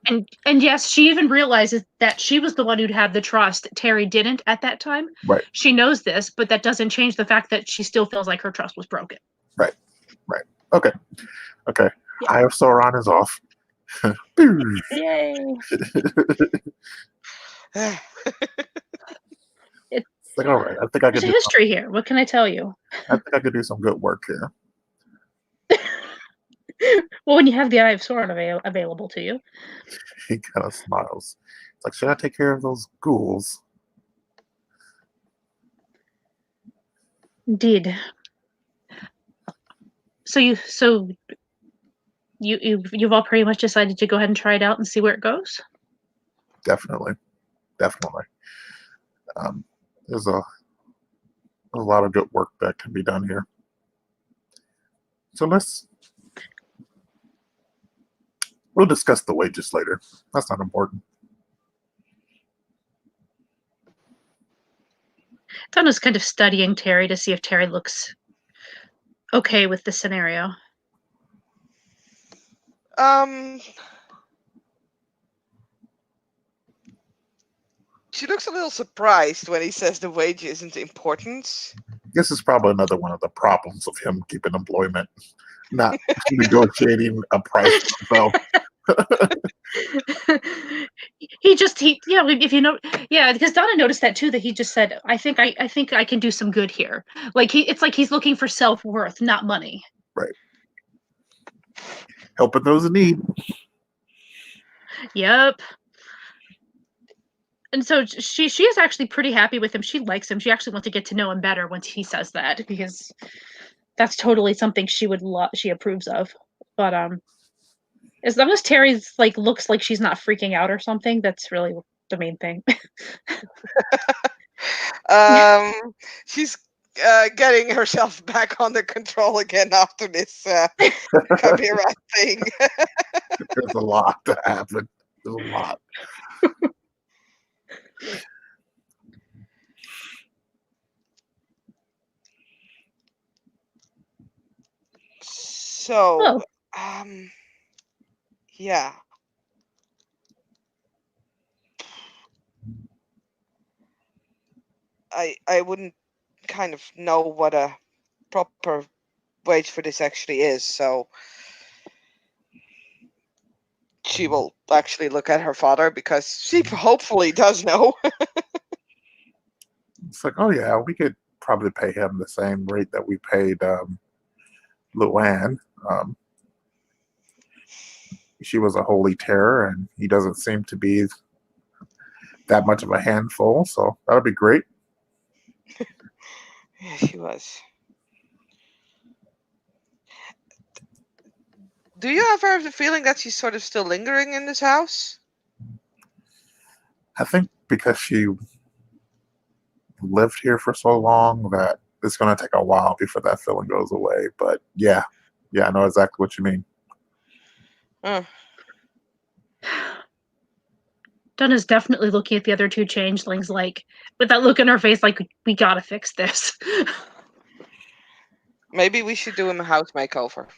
Speaker 3: And yes, she even realizes that she was the one who'd had the trust. Terry didn't at that time.
Speaker 1: Right.
Speaker 3: She knows this, but that doesn't change the fact that she still feels like her trust was broken.
Speaker 1: Right. Okay.
Speaker 3: Yeah.
Speaker 1: Eye of Sauron is off.
Speaker 3: Yay!
Speaker 1: It's like, all right, I think I
Speaker 3: There's
Speaker 1: could
Speaker 3: a history here. What can I tell you?
Speaker 1: I think I could do some good work here.
Speaker 3: Well, when you have the Eye of Sauron available to you.
Speaker 1: He kind of smiles. It's like, should I take care of those ghouls?
Speaker 3: Indeed. So you've all pretty much decided to go ahead and try it out and see where it goes?
Speaker 1: Definitely. There's a lot of good work that can be done here. So we'll discuss the wages later. That's not important.
Speaker 3: Donna's kind of studying Terry to see if Terry looks okay with the scenario.
Speaker 2: She looks a little surprised when he says the wage isn't important.
Speaker 1: This is probably another one of the problems of him keeping employment, not negotiating a price for himself.
Speaker 3: If you know, because Donna noticed that too, that he just said, I think I can do some good here. It's like he's looking for self-worth, not money.
Speaker 1: Right. Helping those in need.
Speaker 3: Yep. And so she is actually pretty happy with him. She likes him. She actually wants to get to know him better once he says that, because that's totally something she approves of. But as long as Terry's looks like she's not freaking out or something, that's really the main thing.
Speaker 2: She's getting herself back under control again after this Chimera thing.
Speaker 1: There's a lot to happen. There's a lot.
Speaker 2: So, yeah. I wouldn't kind of know what a proper wage for this actually is, so she will actually look at her father, because she hopefully does know.
Speaker 1: It's like, oh yeah, we could probably pay him the same rate that we paid Luann. She was a holy terror, and he doesn't seem to be that much of a handful, so that would be great.
Speaker 2: Yeah, she was. Do you ever have the feeling that she's sort of still lingering in this house?
Speaker 1: I think because she lived here for so long that it's going to take a while before that feeling goes away. But yeah, I know exactly what you mean.
Speaker 3: Donna's definitely looking at the other two changelings with that look in her face, like, we gotta fix this.
Speaker 2: Maybe we should do him a house makeover.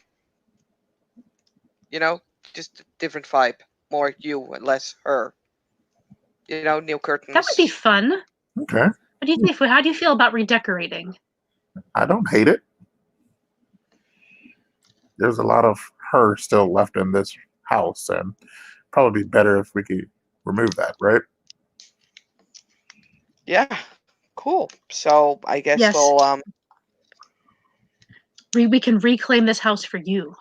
Speaker 2: You know, just a different vibe. More you and less her. You know, new curtains.
Speaker 3: That would be fun.
Speaker 1: Okay.
Speaker 3: How do you feel about redecorating?
Speaker 1: I don't hate it. there's a lot of her still left in this house, and probably be better if we could remove that, right?
Speaker 2: Yeah, cool. So I guess
Speaker 3: Yes,
Speaker 2: we'll
Speaker 3: we can reclaim this house for you.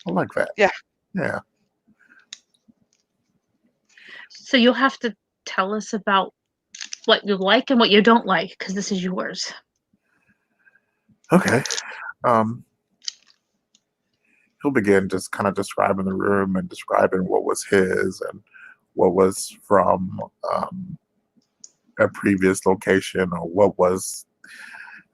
Speaker 1: I like that.
Speaker 2: Yeah.
Speaker 1: Yeah.
Speaker 3: So you'll have to tell us about what you like and what you don't like, because this is yours.
Speaker 1: Okay. Um, he'll begin just kind of describing the room and describing what was his and what was from a previous location, or what was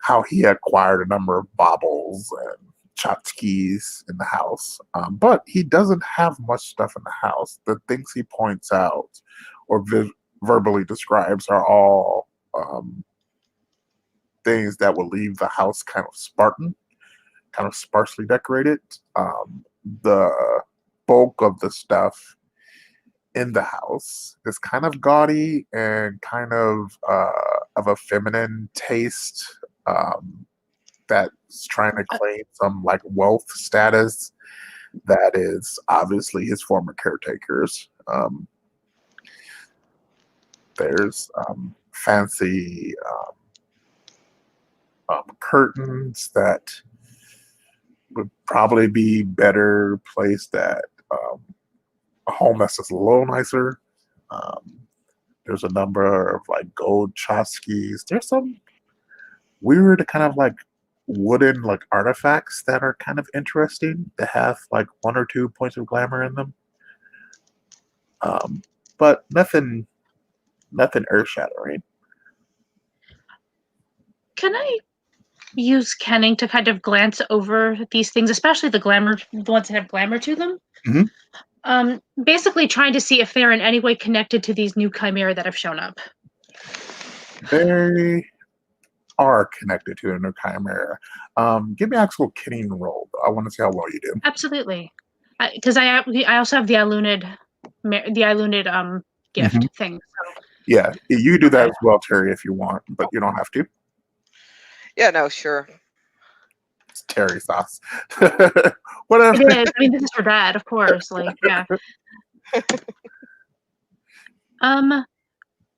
Speaker 1: how he acquired a number of baubles and tchotchkes in the house. But he doesn't have much stuff in the house. The things he points out or verbally describes are all things that will leave the house kind of Spartan, kind of sparsely decorated. The bulk of the stuff in the house is kind of gaudy and kind of a feminine taste, that's trying to claim some like wealth status that is obviously his former caretakers. There's fancy curtains that would probably be better placed at a home that's just a little nicer. Um, there's a number of like gold tchotchkes. There's some weird kind of like wooden like artifacts that are kind of interesting. That have like one or two points of glamour in them. But nothing earth shattering.
Speaker 3: Can I use kenning to kind of glance over these things, especially the ones that have glamour to them? Basically trying to see if they're in any way connected to these new chimera that have shown up.
Speaker 1: They are connected to a new chimera. Give me an actual kenning roll. I want to see how well you do.
Speaker 3: Absolutely, because I also have the Ilunid gift thing. So.
Speaker 1: Yeah, you do that as well, Terry, if you want, but you don't have to.
Speaker 2: Yeah, no, sure.
Speaker 1: It's Terry sauce. Whatever.
Speaker 3: It is. I mean, this is for Dad, of course. Like, yeah.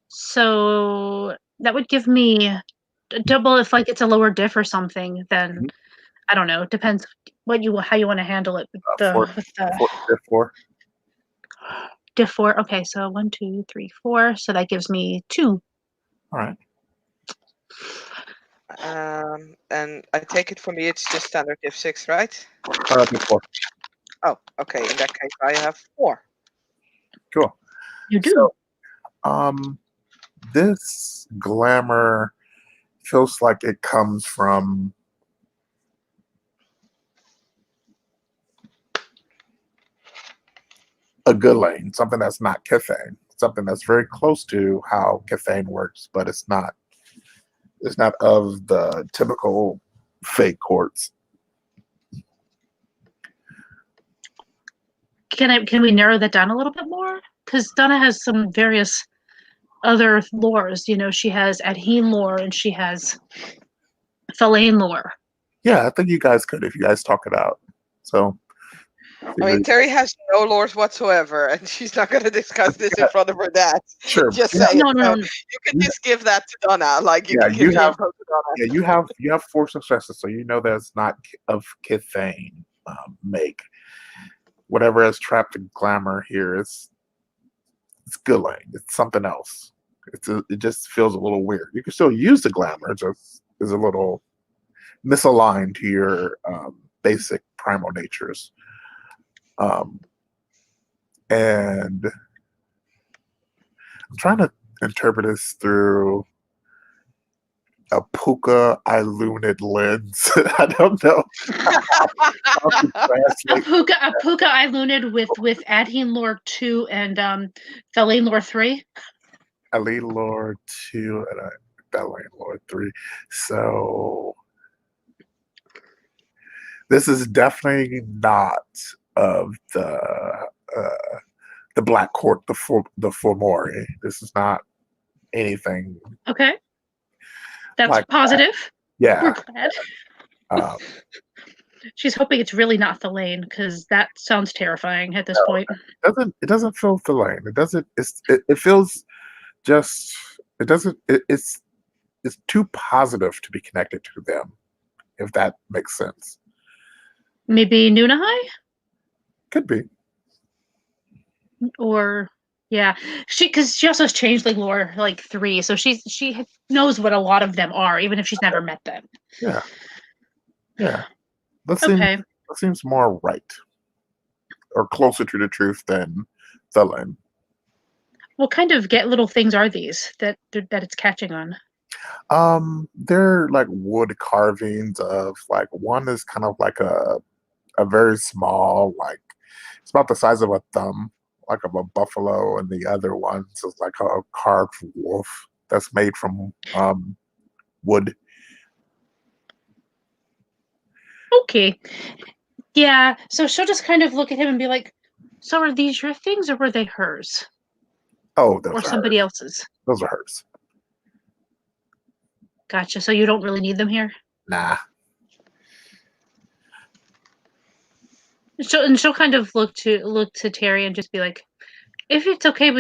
Speaker 3: So that would give me a double if like it's a lower diff or something. Then I don't know. It depends how you want to handle it with
Speaker 1: Four.
Speaker 3: diff 4. Okay, so 1, 2, 3, 4. So that gives me 2.
Speaker 1: All right.
Speaker 2: And I take it for me, it's just standard diff 6, right?
Speaker 1: Diff 4.
Speaker 2: Oh, okay. In that case, I have 4.
Speaker 1: Cool.
Speaker 3: You do.
Speaker 1: So, this glamour feels like it comes from a good lane, something that's not Cathane, something that's very close to how Cathane works, but it's not of the typical fake courts.
Speaker 3: Can we narrow that down a little bit more? Because Donna has some various other lores. You know, she has Adheen lore and she has Fellain lore.
Speaker 1: Yeah, I think you guys could if you guys talk it out. So,
Speaker 2: I mean, Terry has no lores whatsoever, and she's not going to discuss this in front of her dad.
Speaker 1: Sure.
Speaker 2: Just
Speaker 1: Yeah.
Speaker 2: say
Speaker 3: No.
Speaker 2: you can just give that to Donna. Like you can give
Speaker 1: you
Speaker 2: the
Speaker 1: have
Speaker 2: info to Donna.
Speaker 1: yeah, you have 4 successes, so you know that it's not of Cathane make. Whatever has trapped the glamour here it's good lane. It's something else. It just feels a little weird. You can still use the glamour, it just is a little misaligned to your basic primal natures. And I'm trying to interpret this through a Puka Ilunid lens. I don't know.
Speaker 3: A Puka Ilunid with Adheen lore 2 and Fellain lore 3.
Speaker 1: Elite Lord 2 and a Fellain Lord 3. So this is definitely not of the Black Court, the Fomori. This is not anything.
Speaker 3: Okay, that's
Speaker 1: like
Speaker 3: positive.
Speaker 1: that. Yeah.
Speaker 3: We're glad. She's hoping it's really not Thelaine, because that sounds terrifying at this
Speaker 1: No,
Speaker 3: point.
Speaker 1: it doesn't feel Feline. It doesn't. It feels just. It doesn't. It's too positive to be connected to them, if that makes sense.
Speaker 3: Maybe Nunahai?
Speaker 1: Could be.
Speaker 3: Or yeah, because she also has changeling lore like 3, so she knows what a lot of them are, even if she's never met them.
Speaker 1: Yeah. Yeah. That seems
Speaker 3: Okay.
Speaker 1: that seems more right, or closer to the truth than Thelen.
Speaker 3: What kind of get little things are these that it's catching on?
Speaker 1: They're like wood carvings of like one is kind of like a very small, like it's about the size of a thumb, like of a buffalo, and the other ones is like a carved wolf that's made from wood.
Speaker 3: Okay. Yeah, so she'll just kind of look at him and be like, "So are these your things, or were they hers,
Speaker 1: Oh,
Speaker 3: or
Speaker 1: those are
Speaker 3: somebody
Speaker 1: hers.
Speaker 3: else's?"
Speaker 1: Those are hers.
Speaker 3: Gotcha. So you don't really need them here.
Speaker 1: Nah.
Speaker 3: She'll kind of look to Terry and just be like, if it's okay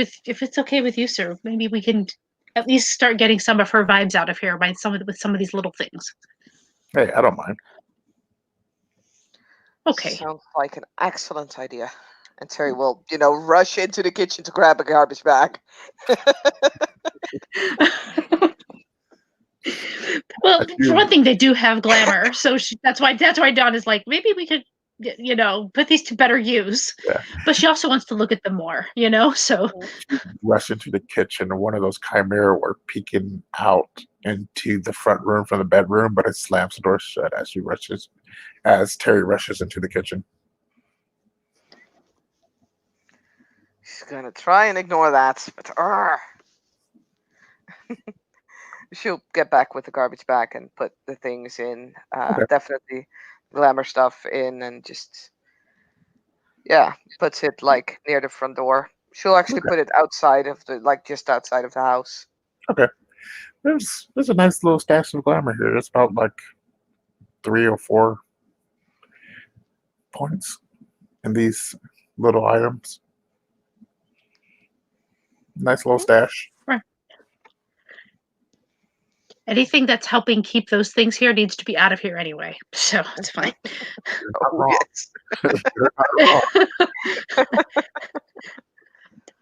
Speaker 3: with you, sir, maybe we can at least start getting some of her vibes out of here by with some of these little things.
Speaker 1: Hey, I don't mind.
Speaker 3: Okay.
Speaker 2: Sounds like an excellent idea. And Terry will, rush into the kitchen to grab a garbage bag.
Speaker 3: Well,
Speaker 1: If
Speaker 3: for one
Speaker 1: you
Speaker 3: thing, they do have glamour, so that's why Dawn is like, maybe we could, put these to better use.
Speaker 1: yeah,
Speaker 3: But she also wants to look at them more, so.
Speaker 1: rush into the kitchen, and one of those chimera were peeking out into the front room from the bedroom, but it slams the door shut as Terry rushes into the kitchen.
Speaker 2: She's gonna try and ignore that, but she'll get back with the garbage bag and put the things in.
Speaker 1: Okay.
Speaker 2: Definitely glamour stuff in, and just puts it like near the front door. She'll actually
Speaker 1: Okay.
Speaker 2: put it outside of just outside of the house.
Speaker 1: Okay. There's a nice little stash of glamour here. It's about like 3 or 4 points in these little items. Nice little stash.
Speaker 3: Right. Anything that's helping keep those things here needs to be out of here anyway, so it's fine.
Speaker 1: You're not
Speaker 2: Oh
Speaker 1: wrong.
Speaker 2: yes.
Speaker 1: You're not wrong.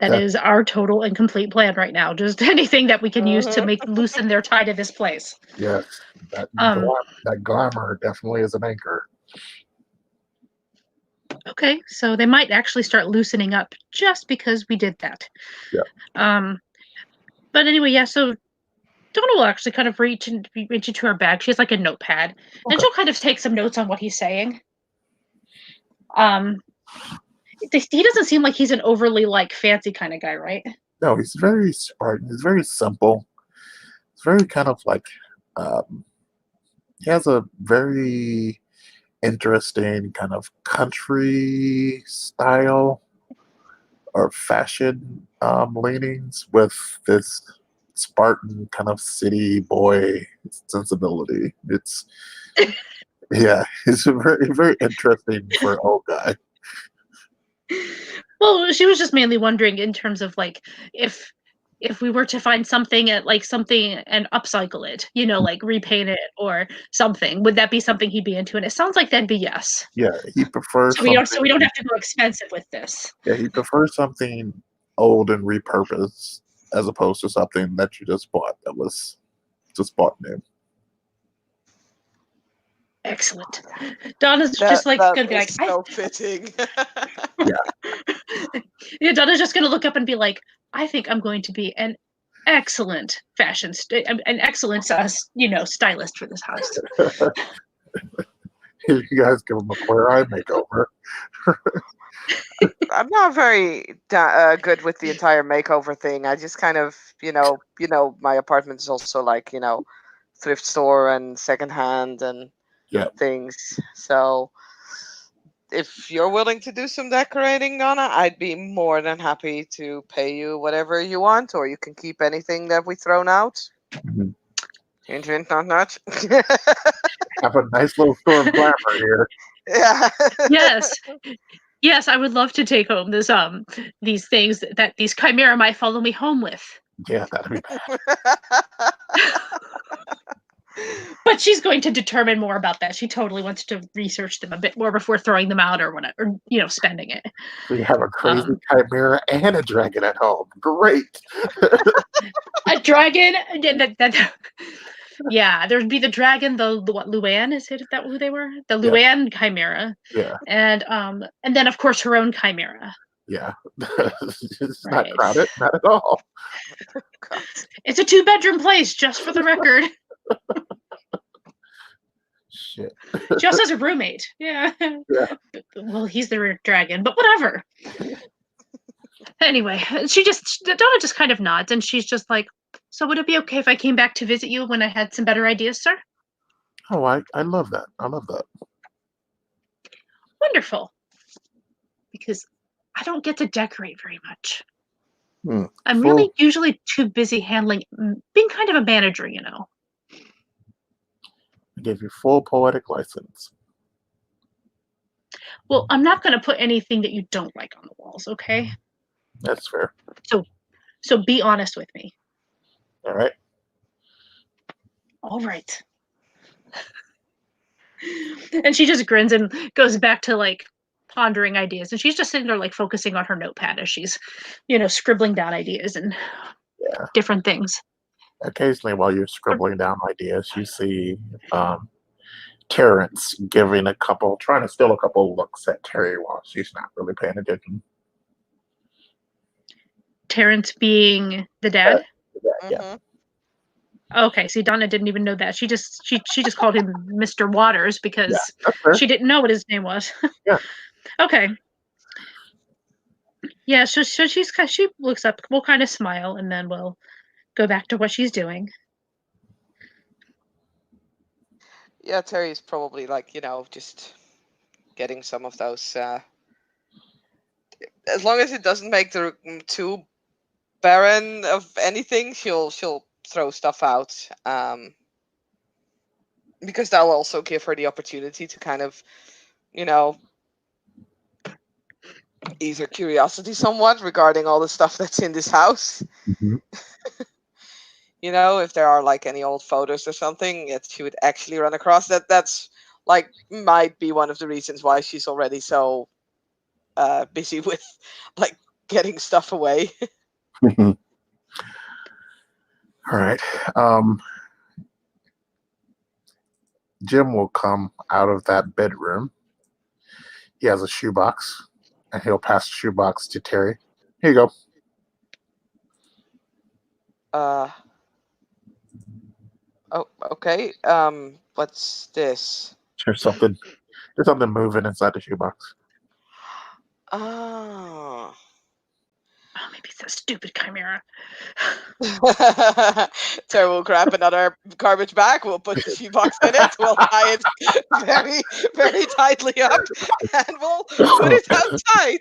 Speaker 3: That
Speaker 1: That,
Speaker 3: is our total and complete plan right now. Just anything that we can use to
Speaker 2: Mhm.
Speaker 3: make loosen their tie to this place.
Speaker 1: yes, that
Speaker 3: Um,
Speaker 1: that glamour definitely is an anchor.
Speaker 3: okay, so they might actually start loosening up just because we did that.
Speaker 1: Yeah.
Speaker 3: Um, but anyway, yeah, so Donna will actually kind of reach into her bag. She has like a notepad, and
Speaker 1: Okay.
Speaker 3: she'll kind of take some notes on what he's saying. Um, he doesn't seem like he's an overly like fancy kind of guy, right?
Speaker 1: No, he's very Spartan. He's very simple. It's very kind of like um, he has a very interesting kind of country style or fashion leanings with this Spartan kind of city boy sensibility. It's yeah, it's a very interesting for an old guy.
Speaker 3: Well, she was just mainly wondering in terms of like if we were to find something at like something and upcycle it, like repaint it or something, would that be something he'd be into? And it sounds like that'd be yes.
Speaker 1: Yeah, he prefers
Speaker 3: So we don't
Speaker 1: something.
Speaker 3: have to go expensive with this.
Speaker 1: Yeah, he prefers something old and repurposed as opposed to something that you just bought that was just bought new.
Speaker 3: Excellent. Donna's
Speaker 2: That
Speaker 3: just like
Speaker 2: that
Speaker 3: gonna be
Speaker 2: is
Speaker 3: like,
Speaker 2: so fitting.
Speaker 3: yeah, Donna's just gonna look up and be like, I think I'm going to be an excellent an excellent stylist for this house.
Speaker 1: You guys give him a queer eye makeover.
Speaker 2: I'm not very good with the entire makeover thing. I just kind of, my apartment is also like, thrift store and secondhand and
Speaker 1: Yeah.
Speaker 2: things. So if you're willing to do some decorating, Donna, I'd be more than happy to pay you whatever you want, or you can keep anything that we thrown out.
Speaker 1: Mhm.
Speaker 2: Hint, hint, not much.
Speaker 1: have a nice little store of glamour here.
Speaker 2: Yeah.
Speaker 3: Yes. Yes, I would love to take home these things that these chimera might follow me home with.
Speaker 1: Yeah, that'd be bad.
Speaker 3: But she's going to determine more about that. She totally wants to research them a bit more before throwing them out or whatever, or, spending it.
Speaker 1: So you have a crazy
Speaker 3: Um,
Speaker 1: chimera and a dragon at home. Great.
Speaker 3: a dragon. Yeah, there'd be the dragon, the what Luan, is that who they were? The
Speaker 1: Yeah.
Speaker 3: Luan chimera,
Speaker 1: Yeah.
Speaker 3: and then of course her own chimera.
Speaker 1: Yeah. It's not
Speaker 3: Right.
Speaker 1: crowded, not at all.
Speaker 2: God.
Speaker 3: It's a 2-bedroom place, just for the record.
Speaker 1: Shit.
Speaker 3: Just as a roommate. Yeah.
Speaker 1: Yeah.
Speaker 3: Well, he's the dragon, but whatever. Anyway, Donna just kind of nods, and she's just like, "So would it be okay if I came back to visit you when I had some better ideas, sir?"
Speaker 1: Oh, I love that. I love that.
Speaker 3: Wonderful. Because I don't get to decorate very much. I'm
Speaker 1: Full-
Speaker 3: really usually too busy handling, being kind of a manager,
Speaker 1: I gave you full poetic license.
Speaker 3: Well, I'm not going to put anything that you don't like on the walls, okay?
Speaker 1: That's fair.
Speaker 3: So be honest with me.
Speaker 1: All right.
Speaker 3: All right. And she just grins and goes back to like pondering ideas. And she's just sitting there like focusing on her notepad as she's, scribbling down ideas and different things.
Speaker 1: Occasionally, while you're scribbling down ideas, you see Terrence trying to steal a couple looks at Terry while she's not really paying attention.
Speaker 3: Terrence being the dad?
Speaker 1: Yeah.
Speaker 2: Mhm.
Speaker 3: Okay, see, Donna didn't even know that. She just called him Mr. Waters because
Speaker 1: That's fair.
Speaker 3: she didn't know what his name was.
Speaker 1: Yeah.
Speaker 3: Okay. Yeah, so she looks up, we'll kind of smile, and then we'll go back to what she's doing.
Speaker 2: Yeah, Terry's probably like, just getting some of those. As long as it doesn't make the room too barren of anything, she'll throw stuff out. Because that'll also give her the opportunity to kind of, ease her curiosity somewhat regarding all the stuff that's in this house.
Speaker 1: Mm-hmm.
Speaker 2: If there are like any old photos or something that she would actually run across, that's like might be one of the reasons why she's already so busy with like getting stuff away.
Speaker 1: All right. Jim will come out of that bedroom. He has a shoebox, and he'll pass the shoebox to Terry. Here you go.
Speaker 2: Oh, okay. What's this?
Speaker 1: There's something moving inside the shoebox.
Speaker 2: Oh.
Speaker 3: Oh, maybe it's that stupid chimera.
Speaker 2: So we'll grab another garbage bag, we'll put the shoebox in it, we'll tie it very, very tightly up, and we'll put it outside.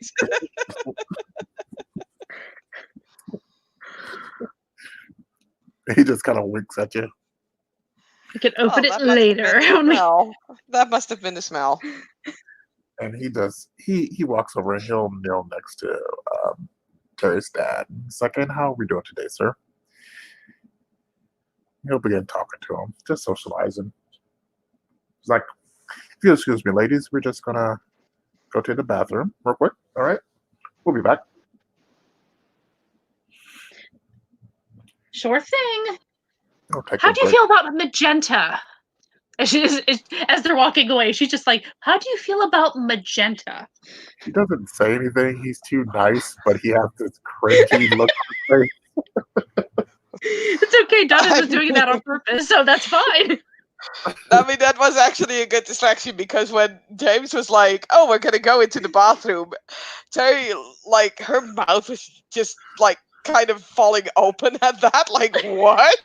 Speaker 1: He just kind of winks at you.
Speaker 3: We can open it
Speaker 2: that must have
Speaker 3: later.
Speaker 2: been the smell. That must have been the smell.
Speaker 1: And he walks over and he'll kneel next to Terry's dad. He's like, "And how are we doing today, sir?" He'll begin talking to him, just socializing. He's like, "If you'll excuse me, ladies, we're just gonna go to the bathroom real quick. All right, we'll be back."
Speaker 3: Sure thing.
Speaker 1: How
Speaker 3: do you feel about magenta? As they're walking away, she's just like, "How do you feel about magenta?"
Speaker 1: He doesn't say anything. He's too nice, but he has this cringy look on his face.
Speaker 3: It's okay. Donna was doing that on purpose, so that's fine.
Speaker 2: I mean, that was actually a good distraction because when James was like, "Oh, we're gonna go into the bathroom," Terry, like, her mouth was just like kind of falling open at that, like, what?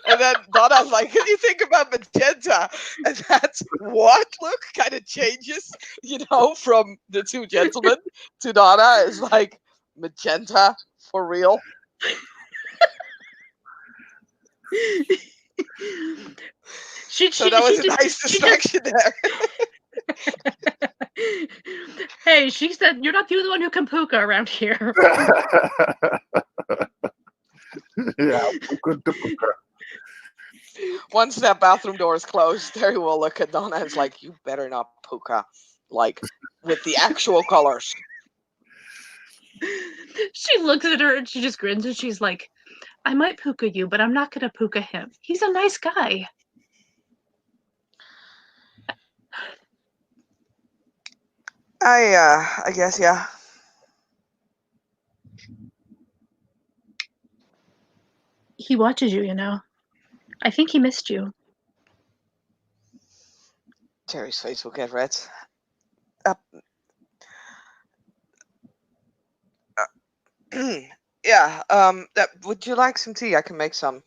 Speaker 2: And then Donna's like, "What do you think about magenta?" And that what look kind of changes, from the two gentlemen to Donna is like, magenta for real. So that was a nice distraction there.
Speaker 3: Hey, she said you're not the only one who can puka around here.
Speaker 1: Yeah, puka to puka.
Speaker 2: Once that bathroom door is closed, Terry will look at Donna and is like, "You better not puka, like with the actual colors."
Speaker 3: She looks at her and she just grins and she's like, I might puka you, but I'm not gonna puka him. He's a nice guy.
Speaker 2: I guess, yeah.
Speaker 3: He watches you, you know. I think he missed you.
Speaker 2: Terry's face will get red. Yeah. Would you like some tea? I can make some.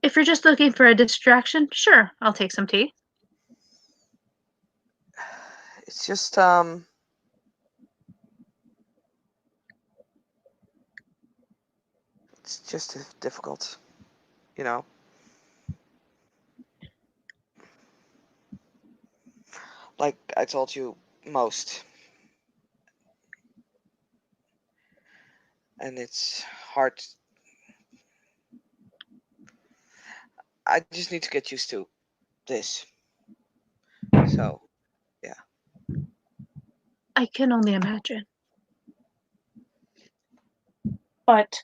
Speaker 3: If you're just looking for a distraction, sure, I'll take some tea.
Speaker 2: It's just difficult, you know. Like I told you, most, and it's hard. I just need to get used to this. So, yeah.
Speaker 3: I can only imagine. But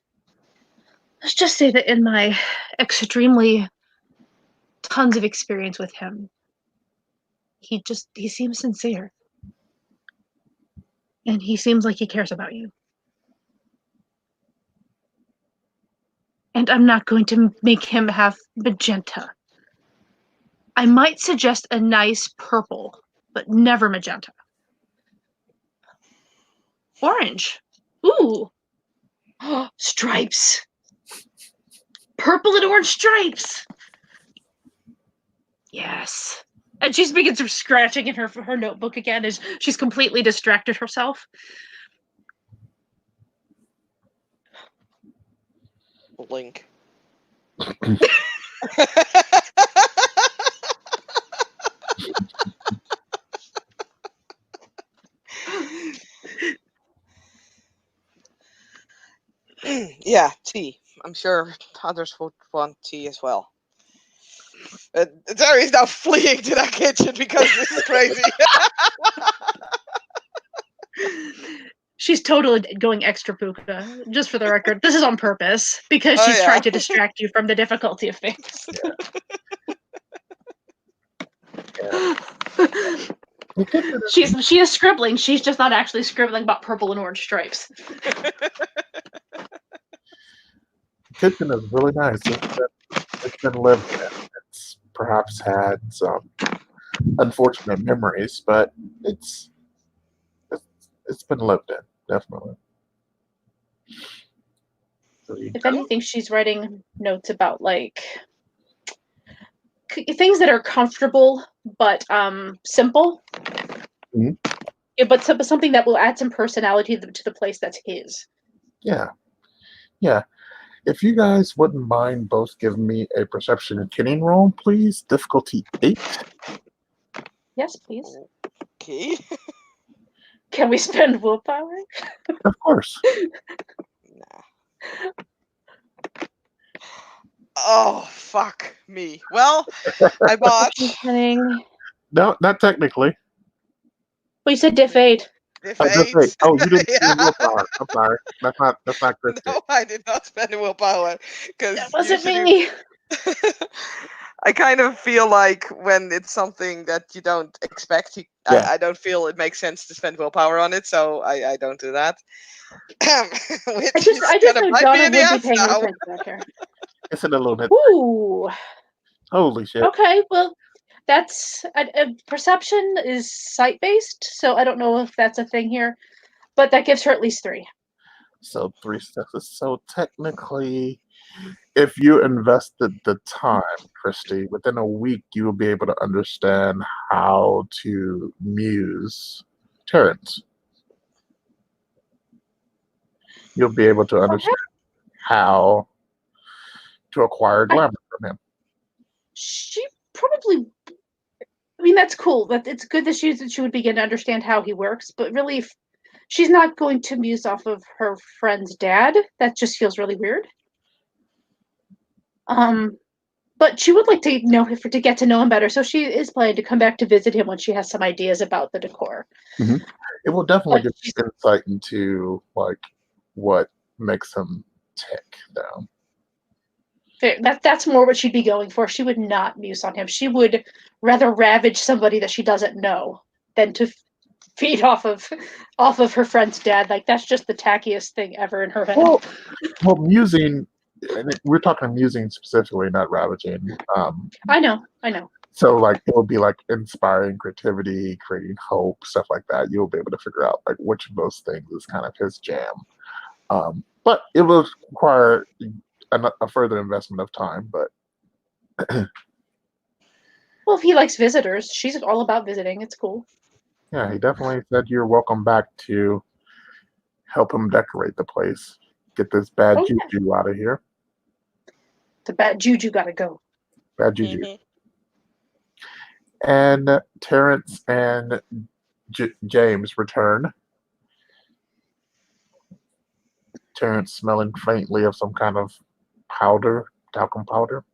Speaker 3: let's just say that in my extremely tons of experience with him, he seems sincere. And he seems like he cares about you. And I'm not going to make him have magenta. I might suggest a nice purple, but never magenta. Orange. Ooh. Stripes. Purple and orange stripes. Yes. And she begins scratching in her notebook again as she's completely distracted herself.
Speaker 2: Link. Yeah, tea. I'm sure others would want tea as well. Terry's now fleeing to that kitchen because this is crazy.
Speaker 3: She's totally going extra puka, just for the record. This is on purpose, because she's trying to distract you from the difficulty of things. She is scribbling. She's just not actually scribbling about purple and orange stripes.
Speaker 1: Kitchen is really nice. It's been lived in. It's perhaps had some unfortunate memories, but it's been lived in, definitely.
Speaker 3: If anything, she's writing notes about like things that are comfortable but simple.
Speaker 1: Mm-hmm.
Speaker 3: Yeah, but something that will add some personality to the place that's his.
Speaker 1: Yeah. If you guys wouldn't mind both giving me a perception and kitting roll, please. Difficulty 8.
Speaker 3: Yes, please.
Speaker 2: Okay.
Speaker 3: Can we spend willpower?
Speaker 1: Of course.
Speaker 2: Nah. Oh, fuck me. Well, I bought.
Speaker 1: No, not technically.
Speaker 3: Well, you said diff 8.
Speaker 2: Diff
Speaker 1: Oh, just
Speaker 2: 8.
Speaker 1: wait. Oh, you didn't
Speaker 2: Yeah.
Speaker 1: spend willpower. I'm sorry. That's not Christy.
Speaker 2: No, I did not spend willpower.
Speaker 3: That wasn't me.
Speaker 2: I kind of feel like when it's something that you don't expect,
Speaker 1: Yeah.
Speaker 2: I don't feel it makes sense to spend willpower on it, so I don't do that. Which
Speaker 3: I just
Speaker 2: gonna
Speaker 3: know
Speaker 2: bite
Speaker 3: Donna
Speaker 2: me in the
Speaker 3: would be
Speaker 2: ass
Speaker 3: paying
Speaker 2: now.
Speaker 3: attention back here.
Speaker 1: It's in a little bit.
Speaker 3: Ooh.
Speaker 1: Holy shit.
Speaker 3: Okay, well, that's a perception is sight based, so I don't know if that's a thing here, but that gives her at least 3.
Speaker 1: So 3 successes. So technically, if you invested the time, Christy, within a week, you will be able to understand how to muse Terrence. You'll be able to understand how to acquire glamour from him.
Speaker 3: She probably. I mean, that's cool. But it's good that she would begin to understand how he works. But really, if she's not going to muse off of her friend's dad, that just feels really weird. But she would like to to get to know him better. So she is planning to come back to visit him when she has some ideas about the decor.
Speaker 1: Mm-hmm. It will definitely
Speaker 3: But
Speaker 1: give insight into like what makes him tick, though.
Speaker 3: that's more what she'd be going for. She would not muse on him. She would rather ravage somebody that she doesn't know than to feed off of her friend's dad. Like that's just the tackiest thing ever in her head.
Speaker 1: Well, musing. And we're talking musing specifically, not ravaging.
Speaker 3: I know.
Speaker 1: So, like, it would be like inspiring creativity, creating hope, stuff like that. You'll be able to figure out like which of those things is kind of his jam. But it will require a further investment of time. But
Speaker 3: Well, if he likes visitors, she's all about visiting. It's cool.
Speaker 1: yeah, he definitely said you're welcome back to help him decorate the place. Get this bad juju out of here.
Speaker 3: The bad juju gotta go.
Speaker 1: Bad juju. And Terrence and James return. Terrence smelling faintly of some kind of powder, talcum powder.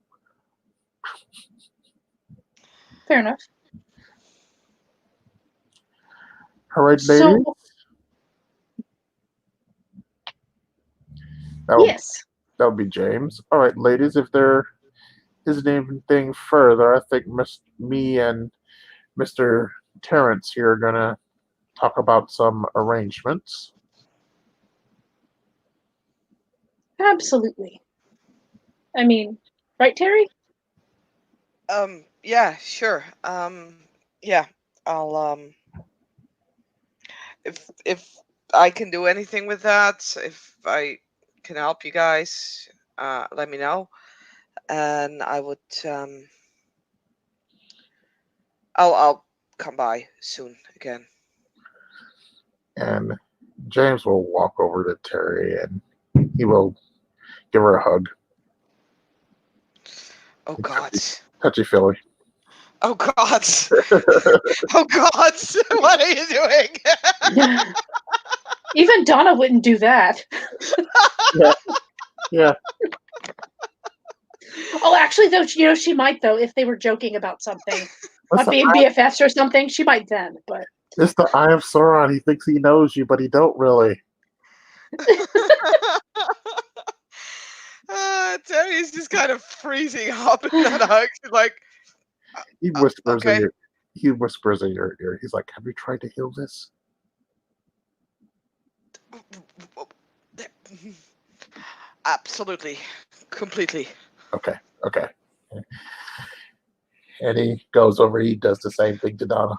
Speaker 3: Fair enough.
Speaker 1: All right, ladies.
Speaker 3: Yes.
Speaker 1: That would be James. All right, ladies, if there isn't anything further, I think me and Mr. Terrence here are going to talk about some arrangements.
Speaker 3: Absolutely. I mean, right, Terry?
Speaker 2: Yeah, sure. Yeah, I'll if I can do anything with that, if I can help you guys, let me know, and I would I'll come by soon again.
Speaker 1: And James will walk over to Terry and he will give her a hug.
Speaker 2: Oh God.
Speaker 1: Touchy feely.
Speaker 2: Oh God. Oh God. What are you doing?
Speaker 3: Even Donna wouldn't do that.
Speaker 1: Yeah.
Speaker 3: Oh, actually, though, she might, though, if they were joking about something. Being BFFs or something, she might then, but...
Speaker 1: It's the Eye of Sauron. He thinks he knows you, but he don't really.
Speaker 2: Terry's just kind of freezing up in that hug. She's like...
Speaker 1: He whispers
Speaker 2: okay.
Speaker 1: in your ear. He's like, have you tried to heal this?
Speaker 2: Absolutely. Completely.
Speaker 1: Okay. And he goes over, he does the same thing to Donna.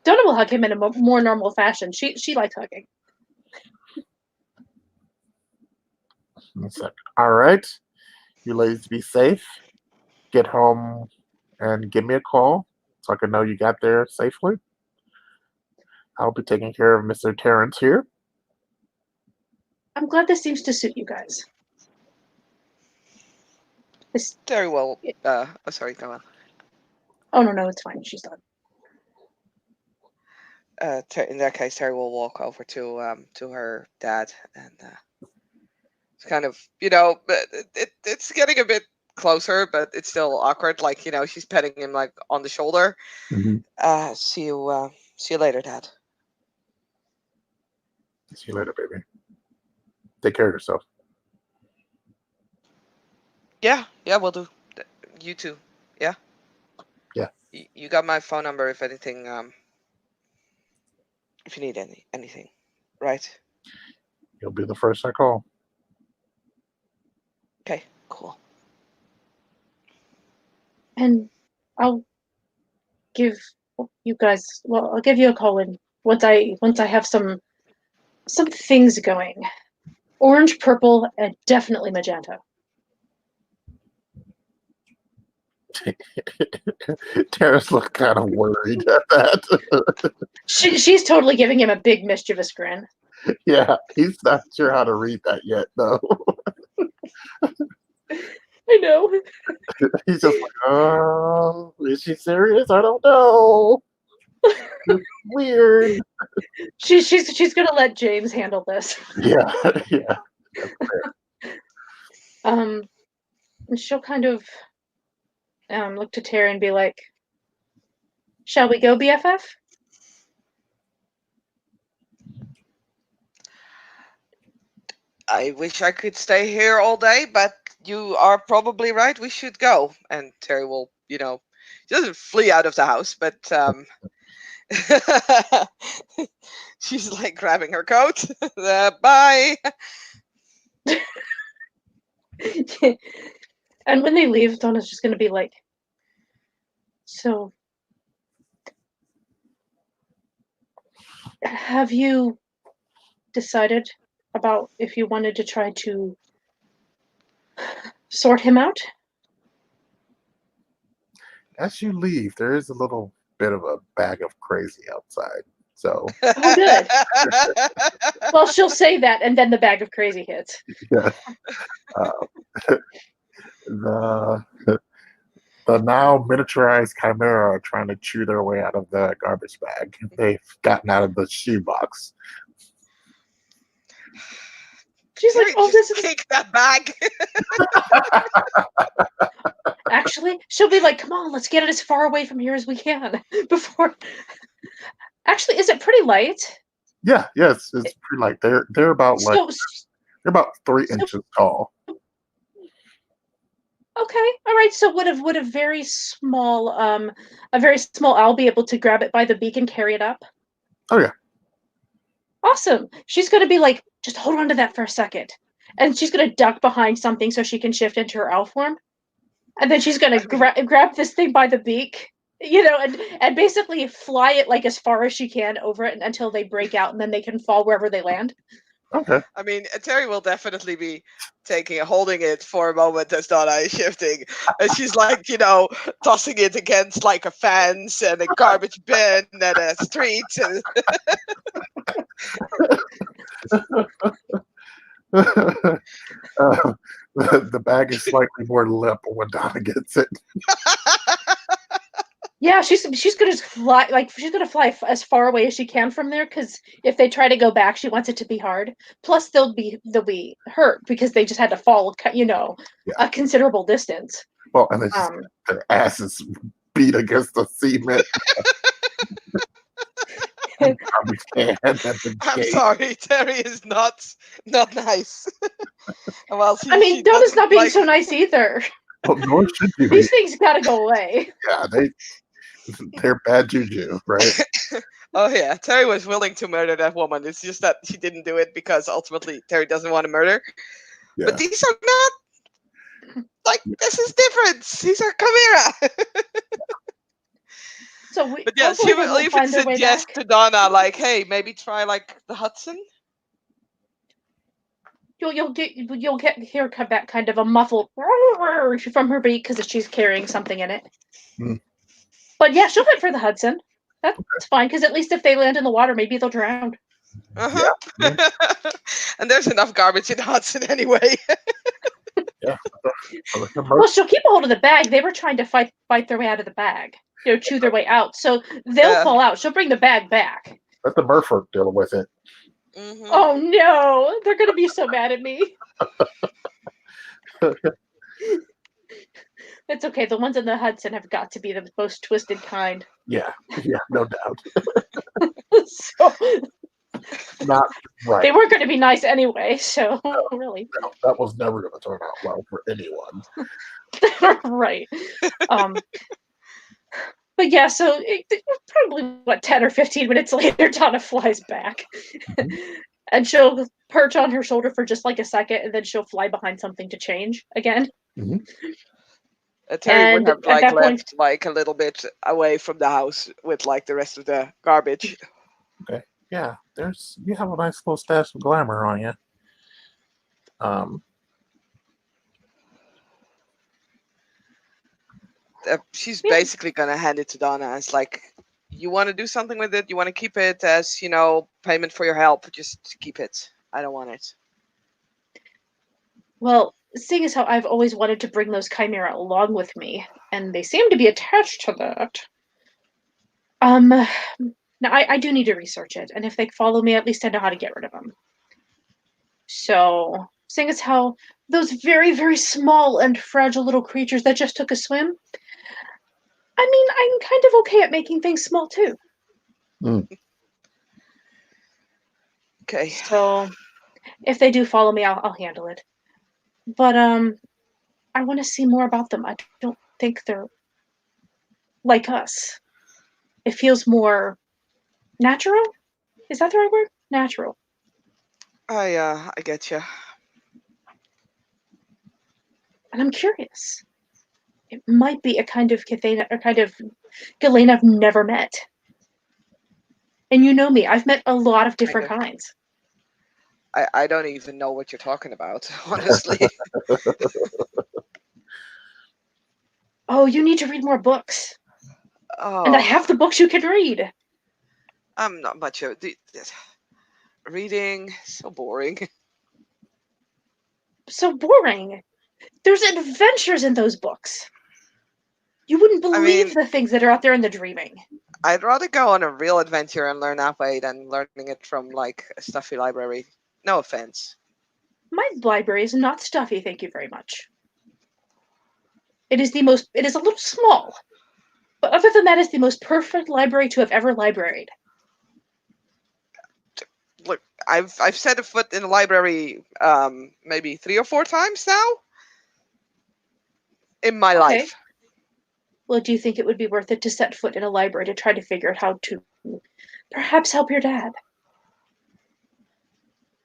Speaker 3: Donna will hug him in a more normal fashion. She likes hugging.
Speaker 1: It's like, all right, you ladies be safe. Get home and give me a call so I can know you got there safely. I'll be taking care of Mr. Terrence here.
Speaker 3: I'm glad this seems to suit you guys.
Speaker 2: Very well. Sorry, go on.
Speaker 3: Oh, no, it's fine. She's done.
Speaker 2: In that case, Terry will walk over to her dad, and it's kind of, it's getting a bit closer, but it's still awkward. Like, she's petting him like on the shoulder.
Speaker 1: Mm-hmm.
Speaker 2: See you later, Dad.
Speaker 1: See you later, baby. Take care of yourself.
Speaker 2: Yeah, we'll do. You too. Yeah.
Speaker 1: Yeah.
Speaker 2: You got my phone number if anything. If you need anything, right?
Speaker 1: You'll be the first I call.
Speaker 2: Okay, cool.
Speaker 3: And I'll give you guys. Well, I'll give you a call once I have some things going. Orange, purple, and definitely magenta.
Speaker 1: Terrence looked kind of worried at that.
Speaker 3: She's totally giving him a big mischievous grin.
Speaker 1: Yeah, he's not sure how to read that yet, though.
Speaker 3: I know.
Speaker 1: He's just like, oh, is she serious? I don't know. It's weird.
Speaker 3: She's gonna let James handle this.
Speaker 1: Yeah, yeah.
Speaker 3: And she'll kind of look to Terry and be like, "Shall we go, BFF?"
Speaker 2: I wish I could stay here all day, but you are probably right. We should go. And Terry will, she doesn't flee out of the house, but she's like grabbing her coat. Bye.
Speaker 3: And when they leave, Donna's just gonna be like, "So, have you decided about if you wanted to try to sort him out?"
Speaker 1: As you leave, there is a little bit of a bag of crazy outside. So,
Speaker 3: Oh, good. Well, she'll say that, and then the bag of crazy hits.
Speaker 1: yeah. Uh, the the now miniaturized chimera are trying to chew their way out of the garbage bag. They've gotten out of the shoebox.
Speaker 3: She's like,
Speaker 2: Terry,
Speaker 3: "Oh, this
Speaker 2: just
Speaker 3: is..."
Speaker 2: kick that bag.
Speaker 3: Actually, she'll be like, "Come on, let's get it as far away from here as we can before." Actually, is it pretty light?
Speaker 1: Yeah, yes, it's pretty light. They're about like
Speaker 3: So,
Speaker 1: they're about 3
Speaker 3: so
Speaker 1: inches tall.
Speaker 3: okay, all right. So would a very small owl be able to grab it by the beak and carry it up?
Speaker 1: Oh yeah.
Speaker 3: Awesome. She's gonna be like, "Just hold on to that for a second," and she's gonna duck behind something so she can shift into her owl form, and then she's gonna
Speaker 2: I mean,
Speaker 3: grab this thing by the beak, and basically fly it like as far as she can over it until they break out, and then they can fall wherever they land.
Speaker 1: Okay.
Speaker 2: Terry will definitely be holding it for a moment as Donna is shifting. And she's like, tossing it against like a fence and a garbage bin and a street. And
Speaker 1: The bag is slightly more limp when Donna gets it.
Speaker 3: Yeah, she's gonna just fly, like she's gonna fly as far away as she can from there, because if they try to go back, she wants it to be hard. Plus, they'll be hurt because they just had to fall,
Speaker 1: Yeah.
Speaker 3: a considerable distance.
Speaker 1: Well, and their asses beat against the cement. Garbage can at the
Speaker 2: I'm
Speaker 1: gate.
Speaker 2: sorry, Terry is not nice. Well,
Speaker 3: I mean,
Speaker 2: she
Speaker 3: Donna's
Speaker 2: doesn't
Speaker 3: not being
Speaker 2: like.
Speaker 3: so nice either.
Speaker 1: Well, nor should you be.
Speaker 3: These things gotta go away.
Speaker 1: Yeah, they're bad juju, right?
Speaker 2: Oh yeah, Terry was willing to murder that woman. It's just that she didn't do it because ultimately Terry doesn't want to murder.
Speaker 1: Yeah.
Speaker 2: But these are not like, this is different. These are chimera.
Speaker 3: So
Speaker 2: But yeah,
Speaker 3: hopefully
Speaker 2: she
Speaker 3: they
Speaker 2: will
Speaker 3: will
Speaker 2: even
Speaker 3: find their way
Speaker 2: suggest
Speaker 3: back.
Speaker 2: to Donna like, "Hey, maybe try like the Hudson."
Speaker 3: You'll hear come back kind of a muffled from her beak because she's carrying something in it.
Speaker 1: Hmm.
Speaker 3: But yeah, she'll head for the Hudson. That's fine, because at least if they land in the water, maybe they'll drown.
Speaker 2: Uh-huh.
Speaker 1: Yeah.
Speaker 2: And there's enough garbage in the Hudson anyway.
Speaker 1: Yeah.
Speaker 3: Well, she'll keep a hold of the bag. They were trying to fight their way out of the bag, chew their way out. So they'll
Speaker 2: Yeah.
Speaker 3: fall out. She'll bring the bag back.
Speaker 1: Let the merfolk deal with it.
Speaker 2: Mhm.
Speaker 3: Oh no, they're gonna be so mad at me. It's okay. The ones in the Hudson have got to be the most twisted kind.
Speaker 1: Yeah, no doubt.
Speaker 3: So
Speaker 1: Not right.
Speaker 3: they weren't going to be nice anyway. So really,
Speaker 1: No, that was never going to turn out well for anyone.
Speaker 3: right. But yeah, so probably 10 or 15 minutes later, Donna flies back, and she'll perch on her shoulder for just like a second, and then she'll fly behind something to change again.
Speaker 1: Mhm.
Speaker 2: Terry would
Speaker 3: And
Speaker 2: have
Speaker 3: at
Speaker 2: like
Speaker 3: that point,
Speaker 2: left like a little bit away from the house with like the rest of the garbage.
Speaker 1: Okay. Yeah, you have a nice little stash of glamour on you.
Speaker 2: She's
Speaker 3: Yeah.
Speaker 2: basically gonna hand it to Donna. It's like, you want to do something with it? You want to keep it as, payment for your help? Just keep it. I don't want it.
Speaker 3: Well, seeing as how I've always wanted to bring those chimera along with me, and they seem to be attached to that. Now I do need to research it, and if they follow me, at least I know how to get rid of them. So, seeing as how those very, very small and fragile little creatures that just took a swim, I mean, I'm kind of okay at making things small too.
Speaker 2: Okay.
Speaker 3: So, if they do follow me, I'll handle it. But I want to see more about them. I don't think they're like us. It feels more natural. Is that the right word? Natural.
Speaker 2: I get you.
Speaker 3: And I'm curious. It might be a kind of Cathana, a kind of Ghislaine I've never met. And you know me, I've met a lot of different kinds.
Speaker 2: I don't even know what you're talking about, honestly.
Speaker 3: Oh, you need to read more books. And I
Speaker 2: Oh,
Speaker 3: have the books you can read.
Speaker 2: I'm not much of reading. So boring.
Speaker 3: So boring. There's adventures in those books. You wouldn't
Speaker 2: I
Speaker 3: believe
Speaker 2: mean,
Speaker 3: the things that are out there in the dreaming.
Speaker 2: I'd rather go on a real adventure and learn that way than learning it from like a stuffy library. No offense.
Speaker 3: My library is not stuffy, thank you very much. It is a little small. But other than that, it's the most perfect library to have ever libraried.
Speaker 2: Look, I've set a foot in the library maybe 3 or 4 times now in my life.
Speaker 3: Well, do you think it would be worth it to set foot in a library to try to figure out how to perhaps help your dad?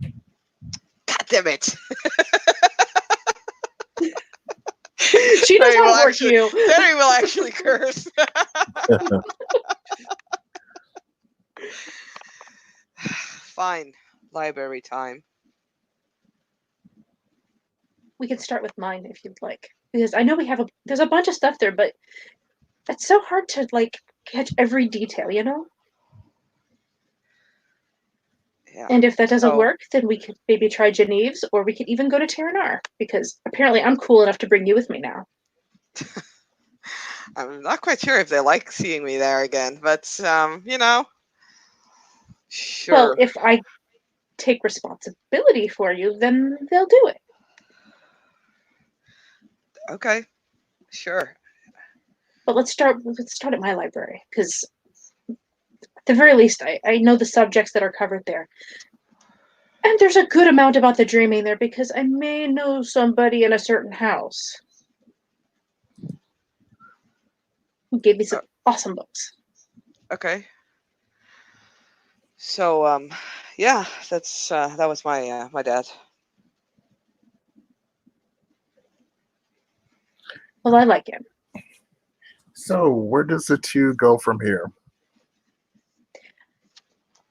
Speaker 2: God damn it.
Speaker 3: She knows how to work you.
Speaker 2: Terry will actually curse. Fine. Library time.
Speaker 3: We can start with mine if you'd like. Because I know there's a bunch of stuff there, but it's so hard to like catch every detail, you know?
Speaker 2: Yeah.
Speaker 3: And if that doesn't work, then we could maybe try Geneve's, or we could even go to Terranar, because apparently I'm cool enough to bring you with me now.
Speaker 2: I'm not quite sure if they like seeing me there again, but you know, sure.
Speaker 3: Well, if I take responsibility for you, then they'll do it.
Speaker 2: Okay, sure.
Speaker 3: But let's start at my library, because at the very least I know the subjects that are covered there. And there's a good amount about the dreaming there, because I may know somebody in a certain house who gave me some awesome books.
Speaker 2: Okay. So yeah, that was my my dad.
Speaker 3: Well, I like him.
Speaker 1: So, where does the two go from here?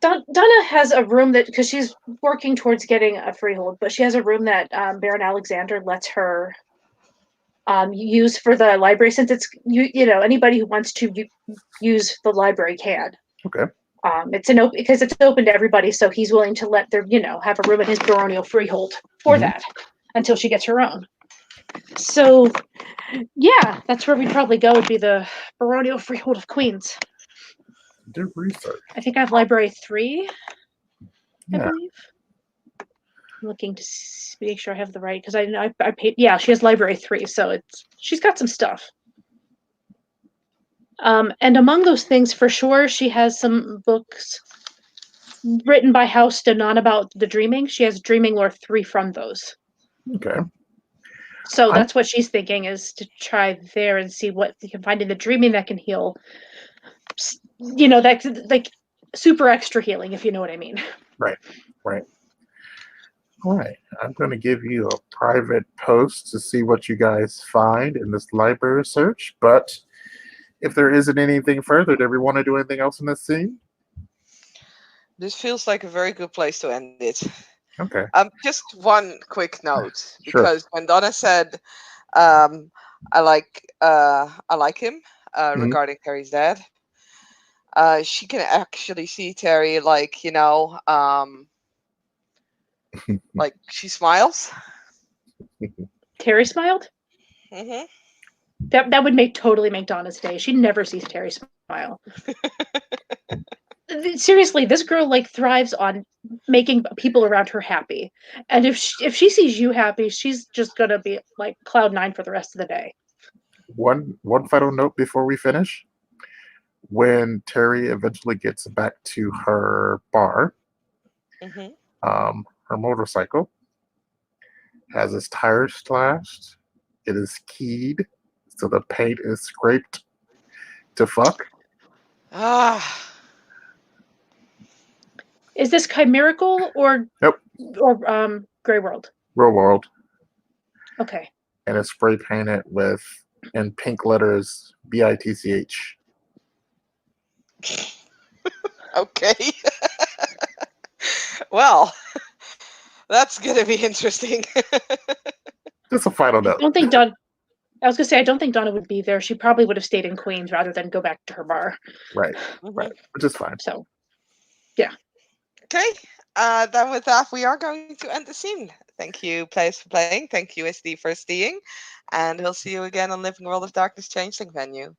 Speaker 3: Donna has a room that, because she's working towards getting a freehold, but she has a room that Baron Alexander lets her use for the library, since it's you know, anybody who wants to use the library can.
Speaker 1: Okay.
Speaker 3: Because it's open to everybody, so he's willing to let their have a room in his baronial freehold for that until she gets her own. So yeah, that's where we'd probably go, would be the baronial freehold of Queens.
Speaker 1: Do research.
Speaker 3: I think I have library 3, I
Speaker 1: Yeah.
Speaker 3: believe. I'm looking to make sure I have the right, because I paid. Yeah, she has library 3, so she's got some stuff. And among those things, for sure, she has some books written by House Danon about the dreaming. She has Dreaming Lore 3 from those.
Speaker 1: Okay.
Speaker 3: So that's what she's thinking, is to try there and see what you can find in the dreaming that can heal. You know, that like super extra healing, if you know what I mean.
Speaker 1: Right. All right. I'm going to give you a private post to see what you guys find in this library search. But if there isn't anything further, do we want to do anything else in this scene?
Speaker 2: This feels like a very good place to end it.
Speaker 1: Okay.
Speaker 2: Just one quick note,
Speaker 1: Sure.
Speaker 2: because when Donna said, I like him," regarding Terry's dad, she can actually see Terry, like, like she smiles.
Speaker 3: Terry smiled.
Speaker 2: Hmm.
Speaker 3: That would totally make Donna's day. She never sees Terry smile. Seriously, this girl like thrives on making people around her happy, and if she sees you happy, she's just gonna be like cloud nine for the rest of the day.
Speaker 1: One final note before we finish. When Terry eventually gets back to her bar,
Speaker 2: Hmm.
Speaker 1: her motorcycle has its tires slashed. It is keyed, so the paint is scraped to fuck.
Speaker 2: Ah.
Speaker 3: Is this chimerical
Speaker 1: Nope,
Speaker 3: or Grey World?
Speaker 1: real world.
Speaker 3: Okay.
Speaker 1: And it's spray painted with in pink letters BITCH.
Speaker 2: Okay. Well, that's gonna be interesting.
Speaker 1: Just a final
Speaker 3: I
Speaker 1: note.
Speaker 3: don't think Don. I was gonna say I don't think Donna would be there. She probably would have stayed in Queens rather than go back to her bar.
Speaker 1: Right,
Speaker 2: Mhm.
Speaker 1: right. Which is fine.
Speaker 3: So yeah.
Speaker 2: Okay. Then with that, we are going to end the scene. Thank you, players, for playing. Thank you, SD, for seeing. And we'll see you again on Living World of Darkness Changeling venue.